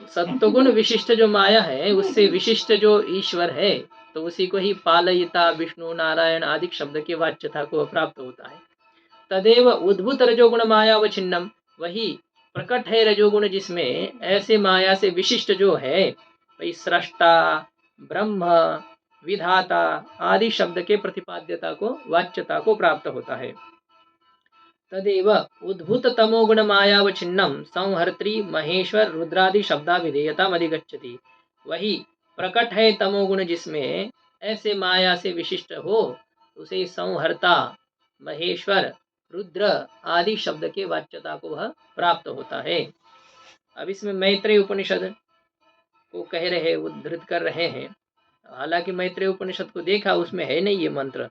सत्वगुण विशिष्ट जो माया है, उससे विशिष्ट जो ईश्वर है, तो उसी को ही पालयिता विष्णु नारायण आदि शब्द के वाच्यता को प्राप्त होता है। तदेव उद्भूत रजोगुण माया व छिन्नम, वही प्रकट है रजोगुण जिसमें ऐसे माया से विशिष्ट जो है, वही सृष्टा ब्रह्म विधाता आदि शब्द के प्रतिपाद्यता को वाच्यता को प्राप्त होता है। तदेव उद्भूत तमोगुण मायावच्छिन्नम संहर्त्री महेश्वर रुद्रादि शब्दा विधेयता अधिगच्छति, वही प्रकट है तमोगुण जिसमें ऐसे माया से विशिष्ट हो, उसे संहर्ता महेश्वर रुद्र आदि शब्द के वाच्यता को वह प्राप्त होता है। अब इसमें मैत्रेय उपनिषद को कह रहे, उद्धृत कर रहे हैं। हालांकि मैत्रेय उपनिषद को देखा, उसमें है नहीं ये मंत्र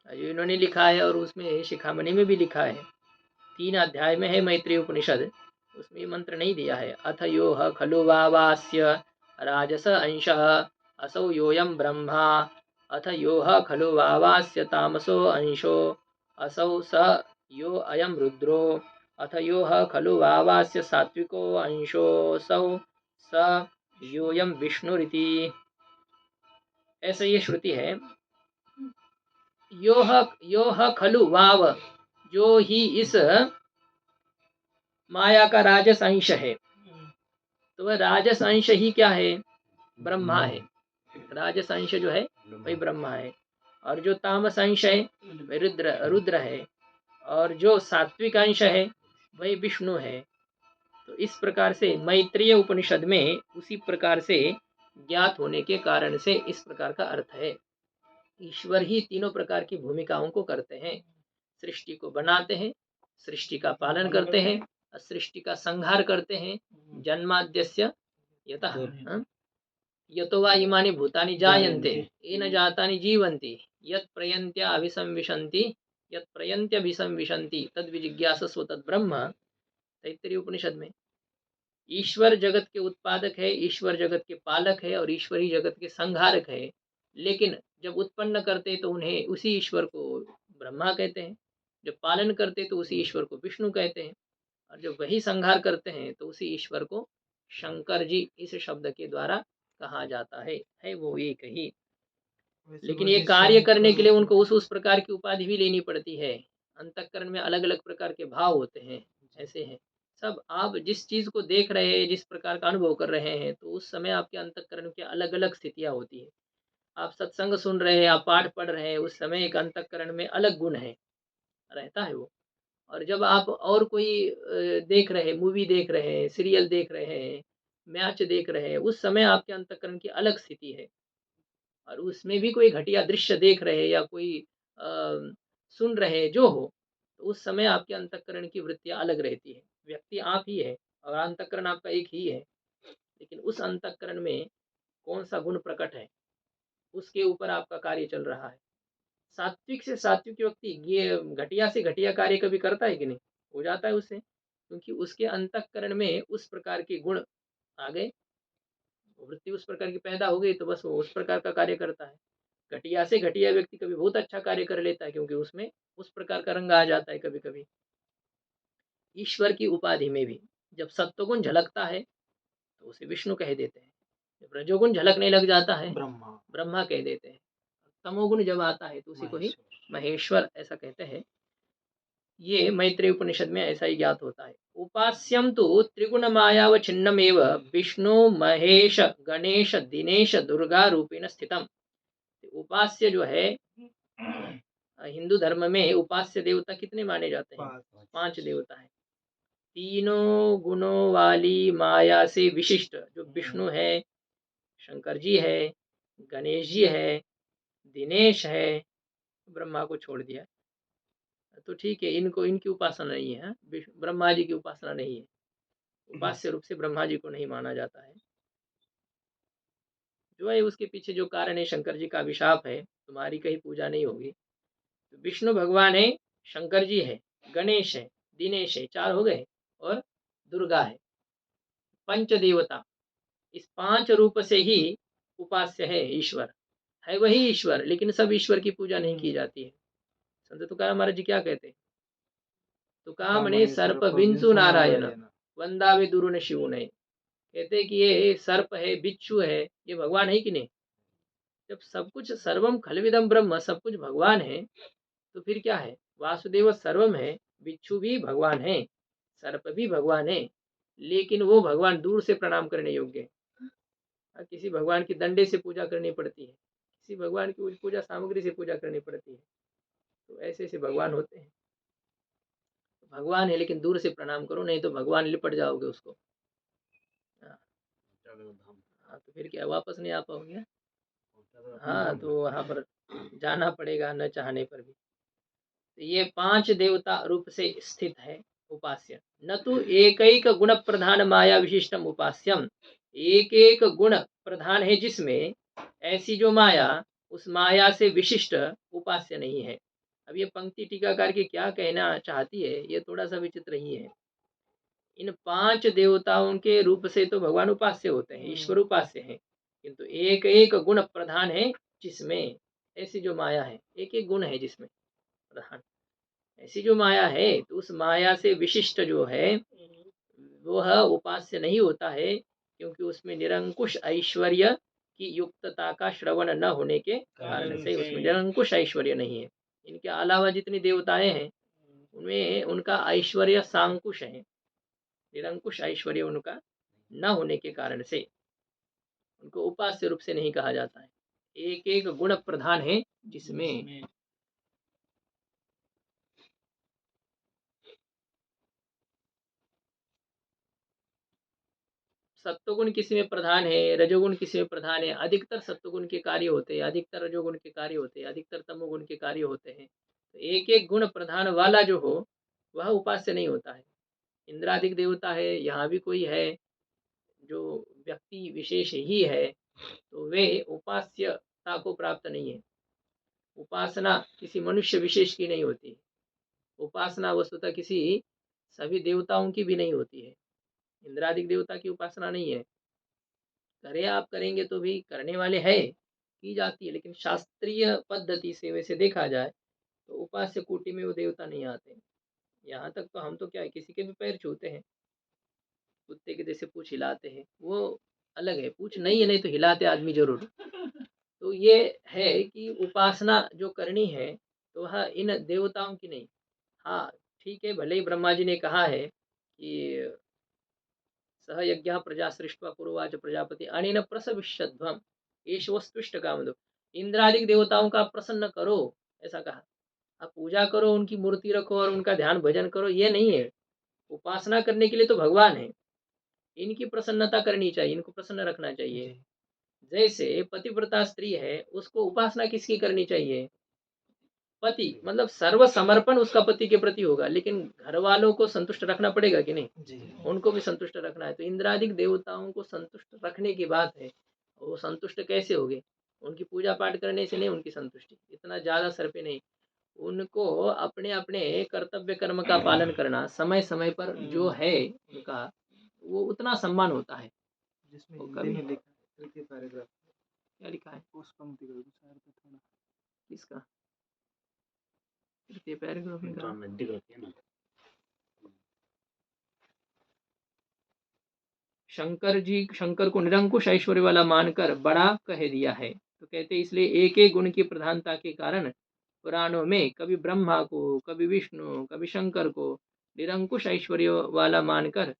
जो इन्होंने लिखा है, और उसमें शिखामणि में भी लिखा है, 3 अध्याय में है मैत्रेय उपनिषद, उसमें ये मंत्र नहीं दिया है। अथ यो खलु वावास्य राजस अंशः असौ योऽयं ब्रह्मा, अथ यो खलु वावास्य तामसो अंशो असौ स यो अयं रुद्रो, अथ यो खलु वावास्य सात्विको अंशोऽसौ स योऽयं विष्णुरिति। ऐसा ये श्रुति है। योह खलु वाव, जो ही इस माया का राजस अंश है, तो वह राजस अंश ही क्या है, ब्रह्मा है। राजस अंश जो है वही ब्रह्मा है, और जो तामस अंश है वही रुद्र है, और जो सात्विक अंश है वही विष्णु है। तो इस प्रकार से मैत्रेय उपनिषद में उसी प्रकार से ज्ञात होने के कारण से इस प्रकार का अर्थ है। ईश्वर ही तीनों प्रकार की भूमिकाओं को करते हैं, सृष्टि को बनाते हैं, सृष्टि का पालन करते हैं, सृष्टि का संहार करते हैं। जन्माद्यस्य यतः यतो वा इमानि भूतानि जायन्ते येन जातानि जीवन्ति यत् प्रयन्त्या अभिसंविशन्ति यत् प्रयन्त्यभिसंविशन्ति तद् विजिज्ञासस्व तद् ब्रह्म। तैत्तरीय उपनिषद में ईश्वर जगत के उत्पादक है, ईश्वर जगत के पालक है, और ईश्वर ही जगत के संहारक है। लेकिन जब उत्पन्न करते तो उन्हें उसी ईश्वर को ब्रह्मा कहते हैं, जब पालन करते तो उसी ईश्वर को विष्णु कहते हैं, और जब वही संहार करते हैं तो उसी ईश्वर को शंकर जी इस शब्द के द्वारा कहा जाता है वो एक ही। लेकिन ये कार्य करने के लिए उनको उस प्रकार की उपाधि भी लेनी पड़ती है। अंतःकरण में अलग अलग प्रकार के भाव होते हैं, ऐसे हैं। सब आप जिस चीज़ को देख रहे हैं, जिस प्रकार का अनुभव कर रहे हैं, तो उस समय आपके अंतःकरण की अलग-अलग स्थितियाँ होती हैं। आप सत्संग सुन रहे हैं, आप पाठ पढ़ रहे हैं, उस समय एक अंतःकरण में अलग गुण है, रहता है वो। और जब आप और कोई देख रहे हैं, मूवी देख रहे हैं, सीरियल देख रहे हैं, मैच देख रहे हैं, उस समय आपके अंतःकरण की अलग स्थिति है। और उसमें भी कोई घटिया दृश्य देख रहे हैं या कोई सुन रहे हैं, जो हो, तो उस समय आपके अंतःकरण की वृत्तियाँ अलग रहती है। व्यक्ति आप ही है और अंतःकरण आपका एक ही है, लेकिन उस अंतःकरण में कौन-सा गुण प्रकट है, उसके ऊपर आपका कार्य चल रहा है। सात्विक से सात्विक व्यक्ति ये घटिया से घटिया कार्य कभी करता है कि नहीं? हो जाता है उससे, क्योंकि उसके अंतःकरण में उस प्रकार के गुण आ गए, वृत्ति उस प्रकार की पैदा हो गई, तो बस वो उस प्रकार का कार्य करता है। घटिया से घटिया व्यक्ति कभी बहुत अच्छा कार्य कर लेता है, क्योंकि उसमें उस प्रकार का रंग आ जाता है कभी-कभी। ईश्वर की उपाधि में भी जब सत्वगुण झलकता है, तो उसे विष्णु कह देते हैं। जब रजोगुण झलकने लग जाता है, ब्रह्मा, ब्रह्मा कह देते हैं। तमोगुण जब आता है, तो उसी को ही महेश्वर। महेश्वर ऐसा कहते हैं। ये मैत्रेय उपनिषद में ऐसा ही ज्ञात होता है। उपास्यम तो त्रिगुण मायावच्छिन्नमेव विष्णु महेश गणेश दिनेश दुर्गा रूपेण स्थितम। उपास्य जो है, हिंदू धर्म में उपास्य देवता कितने माने जाते हैं? 5 देवता है। तीनों गुणों वाली माया से विशिष्ट जो विष्णु है, शंकर जी है, गणेश जी है, दिनेश है, ब्रह्मा को छोड़ दिया, तो ठीक है, इनको इनकी उपासना नहीं है। ब्रह्मा जी की उपासना नहीं है, उपास्य रूप से ब्रह्मा जी को नहीं माना जाता है। जो है उसके पीछे जो कारण है, शंकर जी का अभिशाप है, तुम्हारी कहीं पूजा नहीं होगी। तो विष्णु भगवान है, शंकर जी है, गणेश है, दिनेश है, 4 हो गए, और दुर्गा है, पंच देवता। इस 5 रूप से ही उपास्य है ईश्वर, है वही ईश्वर, लेकिन सब ईश्वर की पूजा नहीं की जाती है। संत तुकाराम महाराज जी क्या कहते हैं? तुका म्हणे सर्प विंचू नारायण, वंदावे दुरुन शिव ने। कहते हैं कि ये सर्प है, बिच्छू है, ये भगवान है कि नहीं? जब सब कुछ सर्वम खलविदम ब्रह्म, सब कुछ भगवान है, तो फिर क्या है? वासुदेव सर्वम है, बिच्छू भी भगवान है, सर्प भी भगवान है, लेकिन वो भगवान दूर से प्रणाम करने योग्य है। किसी भगवान की दंडे से पूजा करनी पड़ती है, किसी भगवान की पूजा सामग्री से पूजा करनी पड़ती है। तो ऐसे ऐसे भगवान होते हैं। भगवान है लेकिन दूर से प्रणाम करो, नहीं तो भगवान लिपट जाओगे उसको। हाँ, तो फिर क्या वापस नहीं आ पाओगे? हाँ, तो वहाँ पर जाना पड़ेगा न चाहने पर भी। तो ये 5 देवता रूप से स्थित है उपास्य। न तो एक गुण प्रधान माया विशिष्टम उपास्यम, एक एक गुण प्रधान है जिसमें, ऐसी जो माया, उस माया से विशिष्ट उपास्य नहीं है। अब ये पंक्ति टीकाकार की क्या कहना चाहती है, ये थोड़ा सा विचित्र ही है। इन 5 देवताओं के रूप से तो भगवान उपास्य होते हैं, ईश्वर उपास्य है, किंतु एक एक गुण प्रधान है जिसमें, ऐसी जो माया है, एक एक गुण है जिसमें प्रधान, ऐसी जो माया है, तो उस माया से विशिष्ट जो है, वह उपास्य नहीं होता है, क्योंकि उसमें निरंकुश ऐश्वर्य की युक्तता का श्रवण न होने के कारण से उसमें निरंकुश ऐश्वर्य नहीं है। इनके अलावा जितनी देवताएं हैं, उनमें उनका ऐश्वर्य सांकुश है, निरंकुश ऐश्वर्य उनका न होने के कारण से उनको उपास्य रूप से नहीं कहा जाता है। एक एक गुण प्रधान है जिसमें। सत्वगुण किसी में प्रधान है, रजोगुण किसी में प्रधान है। अधिकतर सत्वगुण के कार्य होते हैं, अधिकतर रजोगुण के कार्य होते हैं, अधिकतर तमोगुण के कार्य होते हैं। तो एक एक गुण प्रधान वाला जो हो, वह उपास्य नहीं होता है। इंद्रादिक देवता है, यहाँ भी कोई है जो व्यक्ति विशेष ही है, तो वे उपास्यता को प्राप्त नहीं है। उपासना किसी मनुष्य विशेष की नहीं होती, उपासना वस्तुतः किसी सभी देवताओं की भी नहीं होती है। इंद्रादिक देवता की उपासना नहीं है, करे आप करेंगे तो भी करने वाले है, की जाती है, लेकिन शास्त्रीय पद्धति से वैसे देखा जाए तो उपास्य कोटि में वो देवता नहीं आते। यहाँ तक तो हम तो क्या है, किसी के भी पैर छूते हैं, कुत्ते के जैसे पूछ हिलाते हैं, वो अलग है, पूछ नहीं है, नहीं तो हिलाते आदमी जरूर। तो ये है कि उपासना जो करनी है, तो वह इन देवताओं की नहीं। हाँ ठीक है, भले ही ब्रह्मा जी ने कहा है कि सह यज्ञः प्रजा सृष्ट्वा पुरोवाच प्रजापति अनेन प्रसविष्यध्वम एष वस्तुष्ट कामदो। इंद्रादिक देवताओं का आप प्रसन्न करो, ऐसा कहा। आप पूजा करो, उनकी मूर्ति रखो और उनका ध्यान भजन करो, ये नहीं है। उपासना करने के लिए तो भगवान है, इनकी प्रसन्नता करनी चाहिए, इनको प्रसन्न रखना चाहिए। जैसे पतिव्रता स्त्री है, उसको उपासना किसकी करनी चाहिए? पति, मतलब सर्व समर्पण उसका पति के प्रति होगा, लेकिन घर वालों को संतुष्ट रखना पड़ेगा कि नहीं? जी उनको भी संतुष्ट रखना है। तो इंद्रादिक देवताओं को संतुष्ट रखने की बात है। वो संतुष्ट कैसे होंगे? उनकी पूजा पाठ करने से नहीं, उनकी संतुष्टि इतना ज्यादा सर पे नहीं। उनको अपने अपने कर्तव्य कर्म का पालन करना, समय समय पर जो है उनका, वो उतना सम्मान होता है। जिसमें वो हिंदी कभी में लिखा है, तृतीय पैराग्राफ क्या लिखा है? उस पंक्ति का विचार पे थोड़ा किसका तृतीय पैराग्राफ में कहा? नजदीक रखिए ना। शंकर को निरंकुश ऐश्वर्य वाला मानकर बड़ा कह दिया है। तो कहते इसलिए एक एक गुण की प्रधानता के कारण पुराणों में कभी ब्रह्मा को, कभी विष्णु, कभी शंकर को निरंकुश ऐश्वर्य वाला मानकर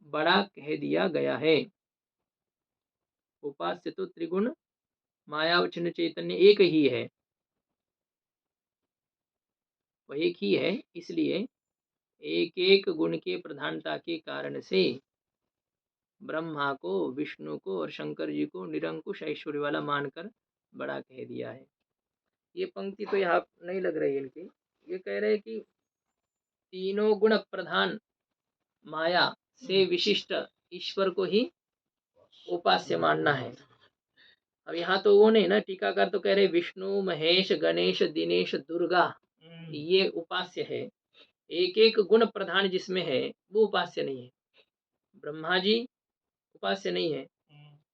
बड़ा कह दिया गया है। उपास्य तो त्रिगुण मायावचन चैतन्य एक ही है, वह एक ही है। इसलिए एक एक गुण के प्रधानता के कारण से ब्रह्मा को, विष्णु को और शंकर जी को निरंकुश ऐश्वर्य वाला मानकर बड़ा कह दिया है। ये पंक्ति तो यहाँ नहीं लग रही इनकी। ये कह रहे कि तीनों गुण प्रधान माया से विशिष्ट ईश्वर को ही उपास्य मानना है। अब यहाँ तो वो नहीं ना, टीकाकार तो कह रहे विष्णु, महेश, गणेश, दिनेश, दुर्गा ये उपास्य है। एक एक गुण प्रधान जिसमें है वो उपास्य नहीं है। ब्रह्मा जी उपास्य नहीं है,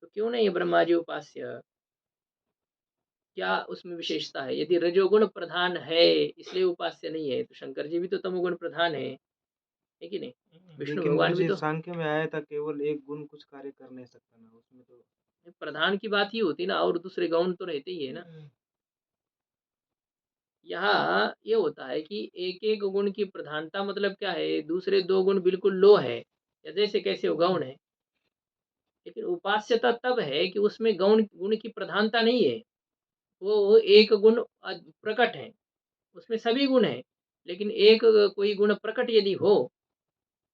तो क्यों नहीं है ब्रह्मा जी उपास्य? क्या उसमें विशेषता है? यदि रजोगुण प्रधान है इसलिए उपास्य नहीं है, तो शंकर जी भी तो तमोगुण प्रधान है कि नहीं? विष्णु लेकिन भगवान भी गुरुजी तो सांख्य में आया था केवल एक गुण कुछ कार्य कर नहीं सकता ना, उसमें तो प्रधान की बात ही होती ना, और दूसरे गौण तो रहते ही है ना। यहाँ ये होता है कि एक एक गुण की प्रधानता मतलब क्या है? दूसरे दो गुण बिल्कुल लो है, या जैसे कैसे वो गौण है। लेकिन उपास्यता तब है कि उसमें गौण गुण की प्रधानता नहीं है, वो एक गुण प्रकट है, उसमें सभी गुण है, लेकिन एक कोई गुण प्रकट यदि हो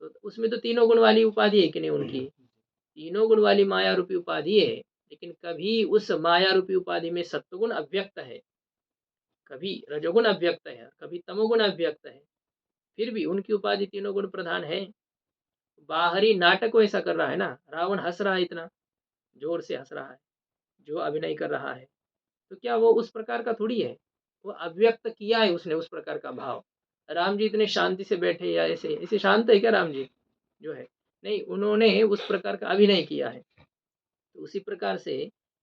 तो उसमें तो तीनों गुण वाली उपाधि है कि नहीं? उनकी तीनों गुण वाली माया रूपी उपाधि है, लेकिन कभी उस माया रूपी उपाधि में सत्वगुण अव्यक्त है, कभी रजोगुण अव्यक्त है, कभी तमोगुण अव्यक्त है, फिर भी उनकी उपाधि तीनों गुण प्रधान है। बाहरी नाटक वैसा कर रहा है ना, रावण हंस रहा है, इतना जोर से हंस रहा है, जो अभिनय कर रहा है, तो क्या वो उस प्रकार का थोड़ी है? वो अव्यक्त किया है उसने उस प्रकार का भाव। राम जी इतने शांति से बैठे या ऐसे ऐसे शांत है क्या राम जी जो है? नहीं, उन्होंने उस प्रकार का अभिनय किया है। तो उसी प्रकार से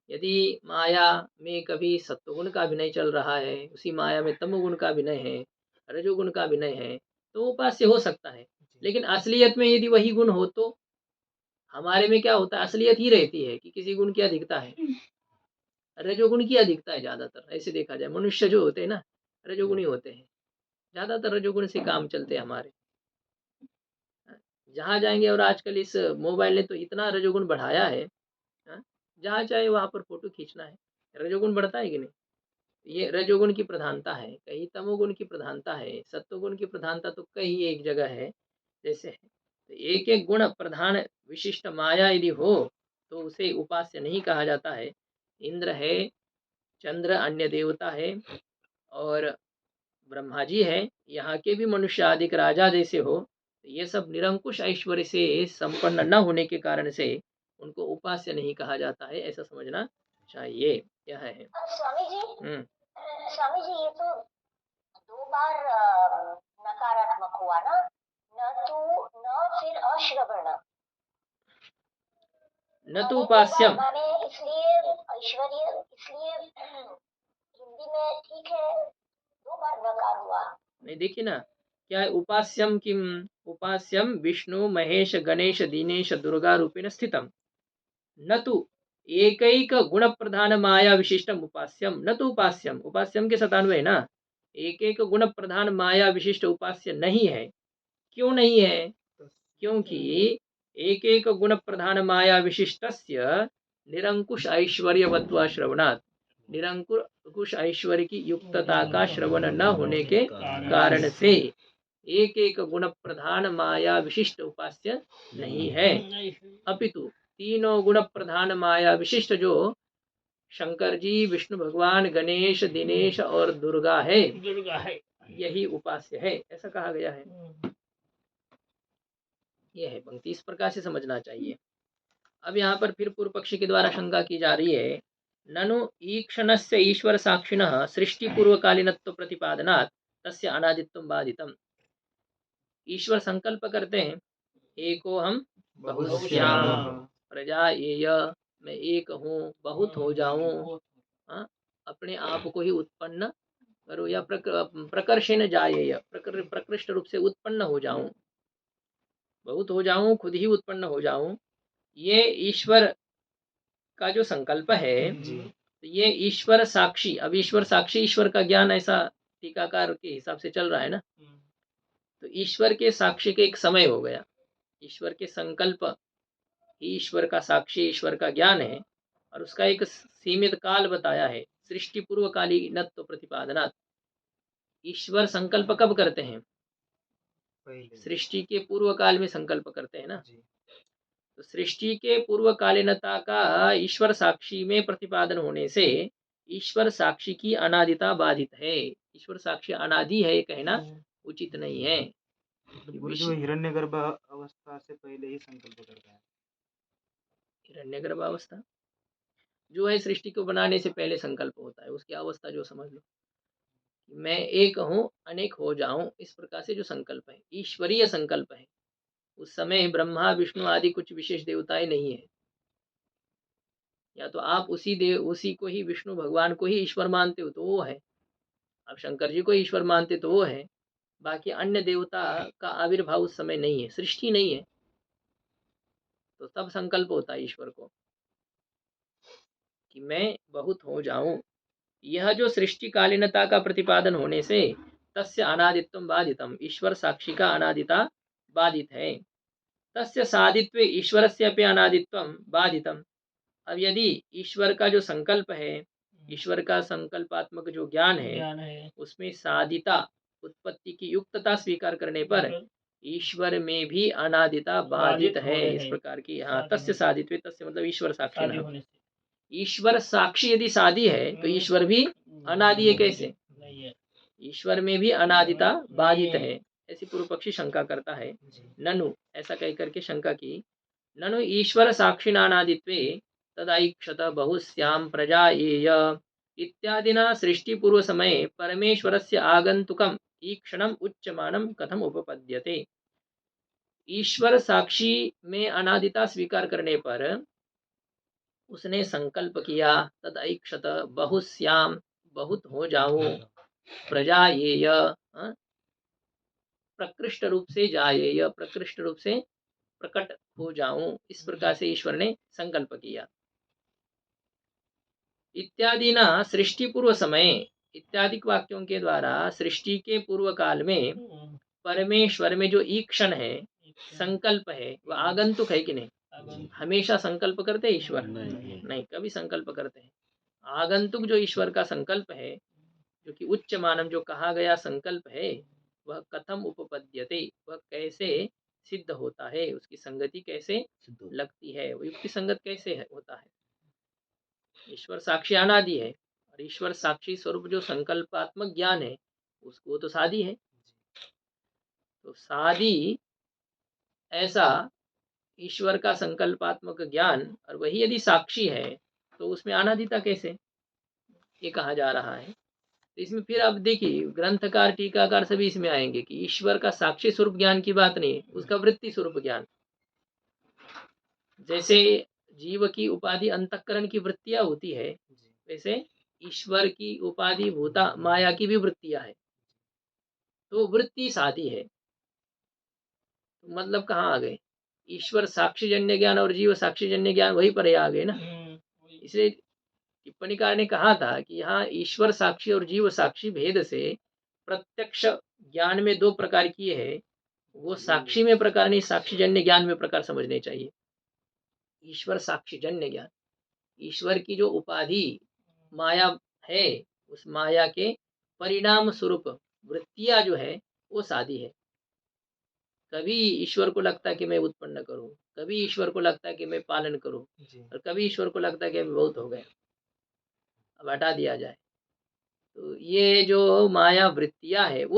यदि माया में कभी सत्वगुण का अभिनय चल रहा है, उसी माया में तमोगुण का अभिनय है, रजोगुण का अभिनय है, तो उपास्य हो सकता है। लेकिन असलियत में यदि वही गुण हो तो हमारे में क्या होता है? असलियत ही रहती है कि किसी गुण की अधिकता है, रजोगुण की अधिकता है ज्यादातर। ऐसे देखा जाए मनुष्य जो होते हैं ना, रजोगुणी होते हैं, ज्यादातर रजोगुण से काम चलते हैं हमारे। जहाँ जाएंगे, और आजकल इस मोबाइल ने तो इतना रजोगुण बढ़ाया है, जहाँ चाहे वहां पर फोटो खींचना है। रजोगुण बढ़ता है कि नहीं? ये रजोगुण की प्रधानता है, कहीं तमोगुण की प्रधानता है, सत्वगुण की प्रधानता तो कहीं एक जगह है। जैसे तो एक एक गुण प्रधान विशिष्ट माया यदि हो तो उसे उपास्य नहीं कहा जाता है। इंद्र है, चंद्र अन्य देवता है, और ब्रह्मा जी है, यहाँ के भी मनुष्य आदिक राजा जैसे हो, ये सब निरंकुश ऐश्वर्य से संपन्न न होने के कारण से उनको उपास्य नहीं कहा जाता है, ऐसा समझना चाहिए। क्या है? स्वामी जी, स्वामी जी ये तो दो बार नकारात्मक हुआ ना, न तो न फिर अश्रवण, न तो उपास्यम, माने इसलिए ऐश्वर्य, इसलिए हिंदी में ठीक है दो बार नकार हुआ। नहीं देखिए ना क्या है, उपास्यम किम, उपास्यम विष्णु महेश गणेश दिनेश दुर्गा रूपेण स्थितम, न तो एकैक गुण प्रधान माया विशिष्टम उपास्यम, न तो उपास्यम, उपास्यम के 97 है ना। एक एक गुण प्रधान माया विशिष्ट उपास्य नहीं है। क्यों नहीं है? क्योंकि एक एक गुण प्रधान माया विशिष्टस्य निरंकुश ऐश्वर्यवत्वा श्रवणात्, निरंकुश ऐश्वर्य की युक्तता का श्रवण न होने के कारण से एक एक गुण प्रधान माया विशिष्ट उपास्य नहीं है, अपितु तीनों गुण प्रधान माया विशिष्ट जो शंकर जी, विष्णु भगवान, गणेश, दिनेश और दुर्गा है यही उपास्य है, ऐसा कहा गया है। यह है पंक्ति, इस प्रकार से समझना चाहिए। अब यहाँ पर फिर पूर्व पक्षी के द्वारा शंका की जा रही है, ननु ईक्षणस्य ईश्वर साक्षिणः सृष्टि पूर्वकालीनत्व प्रतिपादनात् तस्य अनादित्वं बाधितम्। ईश्वर संकल्प करते हैं, एको हम बहुश्याम प्रजा येय, मैं एक हूँ, बहुत हो जाऊं, अपने आप को ही उत्पन्न करो, या प्रकर्षेण जायेय, प्रकृष्ट रूप से उत्पन्न हो जाऊं, बहुत हो जाऊं, खुद ही उत्पन्न हो जाऊं, ये ईश्वर का जो संकल्प है, तो ये ईश्वर साक्षी, अब ईश्वर साक्षी ईश्वर का ज्ञान ऐसा टीकाकार के हिसाब से चल रहा है ना, तो ईश्वर के साक्षी के एक समय हो गया, ईश्वर के संकल्प ही ईश्वर का साक्षी, ईश्वर का ज्ञान है, और उसका एक सीमित काल बताया है, सृष्टि पूर्वकालीनत्व प्रतिपादनात्। ईश्वर संकल्प कब करते हैं? सृष्टि के पूर्व काल में संकल्प करते हैं ना, तो सृष्टि के पूर्वकालीनता का ईश्वर साक्षी में प्रतिपादन होने से ईश्वर साक्षी की अनादिता बाधित है। ईश्वर साक्षी अनादि है कहना उचित नहीं है। गुरुजी हिरण्यगर्भ अवस्था से पहले ही संकल्प करता है। हिरण्यगर्भ अवस्था जो है सृष्टि को बनाने से पहले संकल्प होता है, उसकी अवस्था जो समझ लो, मैं एक हूँ अनेक हो जाऊं, इस प्रकार से जो संकल्प है ईश्वरीय संकल्प है। उस समय ब्रह्मा विष्णु आदि कुछ विशेष देवताएं नहीं है, या तो आप उसी को ही विष्णु भगवान को ही ईश्वर मानते हो तो वो है, आप शंकर जी को ईश्वर मानते तो वो है, बाकी अन्य देवता का आविर्भाव उस समय नहीं है, सृष्टि नहीं है, तो तब संकल्प होता है ईश्वर को कि मैं बहुत हो जाऊं। यह जो सृष्टि कालीनता का प्रतिपादन होने से तस्य अनादित्वं बाधितम, ईश्वर साक्षी का अनादिता बाधित है। तस्य साधित्वे ईश्वरस्यपि अनादित्वं बाधितम। अब यदि ईश्वर का जो संकल्प है, ईश्वर का संकल्पात्मक जो ज्ञान है, उसमें साधिता उत्पत्ति की युक्तता स्वीकार करने पर ईश्वर में भी अनादिता बाधित है, इस प्रकार की। हाँ, तस्य साधित्वे, तस्य मतलब ईश्वर साक्षी, ईश्वर साक्षी यदि साधी है तो ईश्वर भी अनादि है, कैसे? ईश्वर में भी अनादिता बाधित है, ऐसी पूर्व पक्षी शंका करता है। ननु, ऐसा कह करके शंका की, ननु ईश्वर साक्षिणानादित्वे तदैक्षत बहुश्याम प्रजा येय इत्यादिना सृष्टि पूर्व समय परमेश्वरस्य आगंतुकम ईक्षणम उच्यमानम कथम उपपद्यते। ईश्वर साक्षी में अनादिता स्वीकार करने पर उसने संकल्प किया, तदैक्षत बहुश्याम, बहुत हो जाऊं, प्रजा येय, प्रकृष्ट रूप से जायेय, प्रकृष्ट रूप से प्रकट हो जाऊं, इस प्रकार से ईश्वर ने संकल्प किया। इत्यादि ना सृष्टि पूर्व समय, इत्यादि वाक्यों के द्वारा सृष्टि के पूर्व काल में परमेश्वर में जो ईक्षण है, संकल्प है, वह आगंतुक है कि नहीं? हमेशा संकल्प करते हैं ईश्वर? नहीं, कभी संकल्प करते हैं। आगंतुक जो ईश्वर का संकल्प है, जो कि उच्च मानव जो कहा गया संकल्प है, वह कथम उपपद्यते, वह कैसे सिद्ध होता है, उसकी संगति कैसे लगती है, वो युक्ति संगत कैसे होता है? ईश्वर साक्षी अनादि है, और ईश्वर साक्षी स्वरूप जो संकल्पात्मक ज्ञान है उसको तो साधी है, तो साधी ऐसा ईश्वर का संकल्पात्मक ज्ञान, और वही यदि साक्षी है तो उसमें अनादिता कैसे, ये कहा जा रहा है। तो इसमें फिर अब देखिए ग्रंथकार टीकाकार सभी इसमें आएंगे कि ईश्वर का साक्षी स्वरूप ज्ञान की बात नहीं, उसका वृत्ति स्वरूप ज्ञान। जैसे जीव की उपाधि अंतःकरण की वृत्तियां होती है, वैसे ईश्वर की उपाधि भूता माया की भी वृत्तियां है, तो वृत्ति साधी है। तो मतलब कहाँ आ गए? ईश्वर साक्षीजन्य ज्ञान और जीव साक्षीजन्य ज्ञान वही पर आ गए ना। इसलिए टिप्पणीकार ने कहा था कि यहाँ ईश्वर साक्षी और जीव साक्षी भेद से प्रत्यक्ष ज्ञान में दो प्रकार की है, वो साक्षी में प्रकार नहीं, साक्षीजन्य ज्ञान में प्रकार समझने चाहिए। ईश्वर साक्षीजन्य ज्ञान, ईश्वर की जो उपाधि माया है, उस माया के परिणाम स्वरूप वृत्तियां जो है वो साधी है। कभी ईश्वर को लगता है कि मैं उत्पन्न करूं, कभी ईश्वर को लगता है कि मैं पालन करूं, जी और कभी ईश्वर को लगता है कि अभी बहुत हो गया, अब हटा दिया जाए। तो ये जो माया वृत्तियां है वो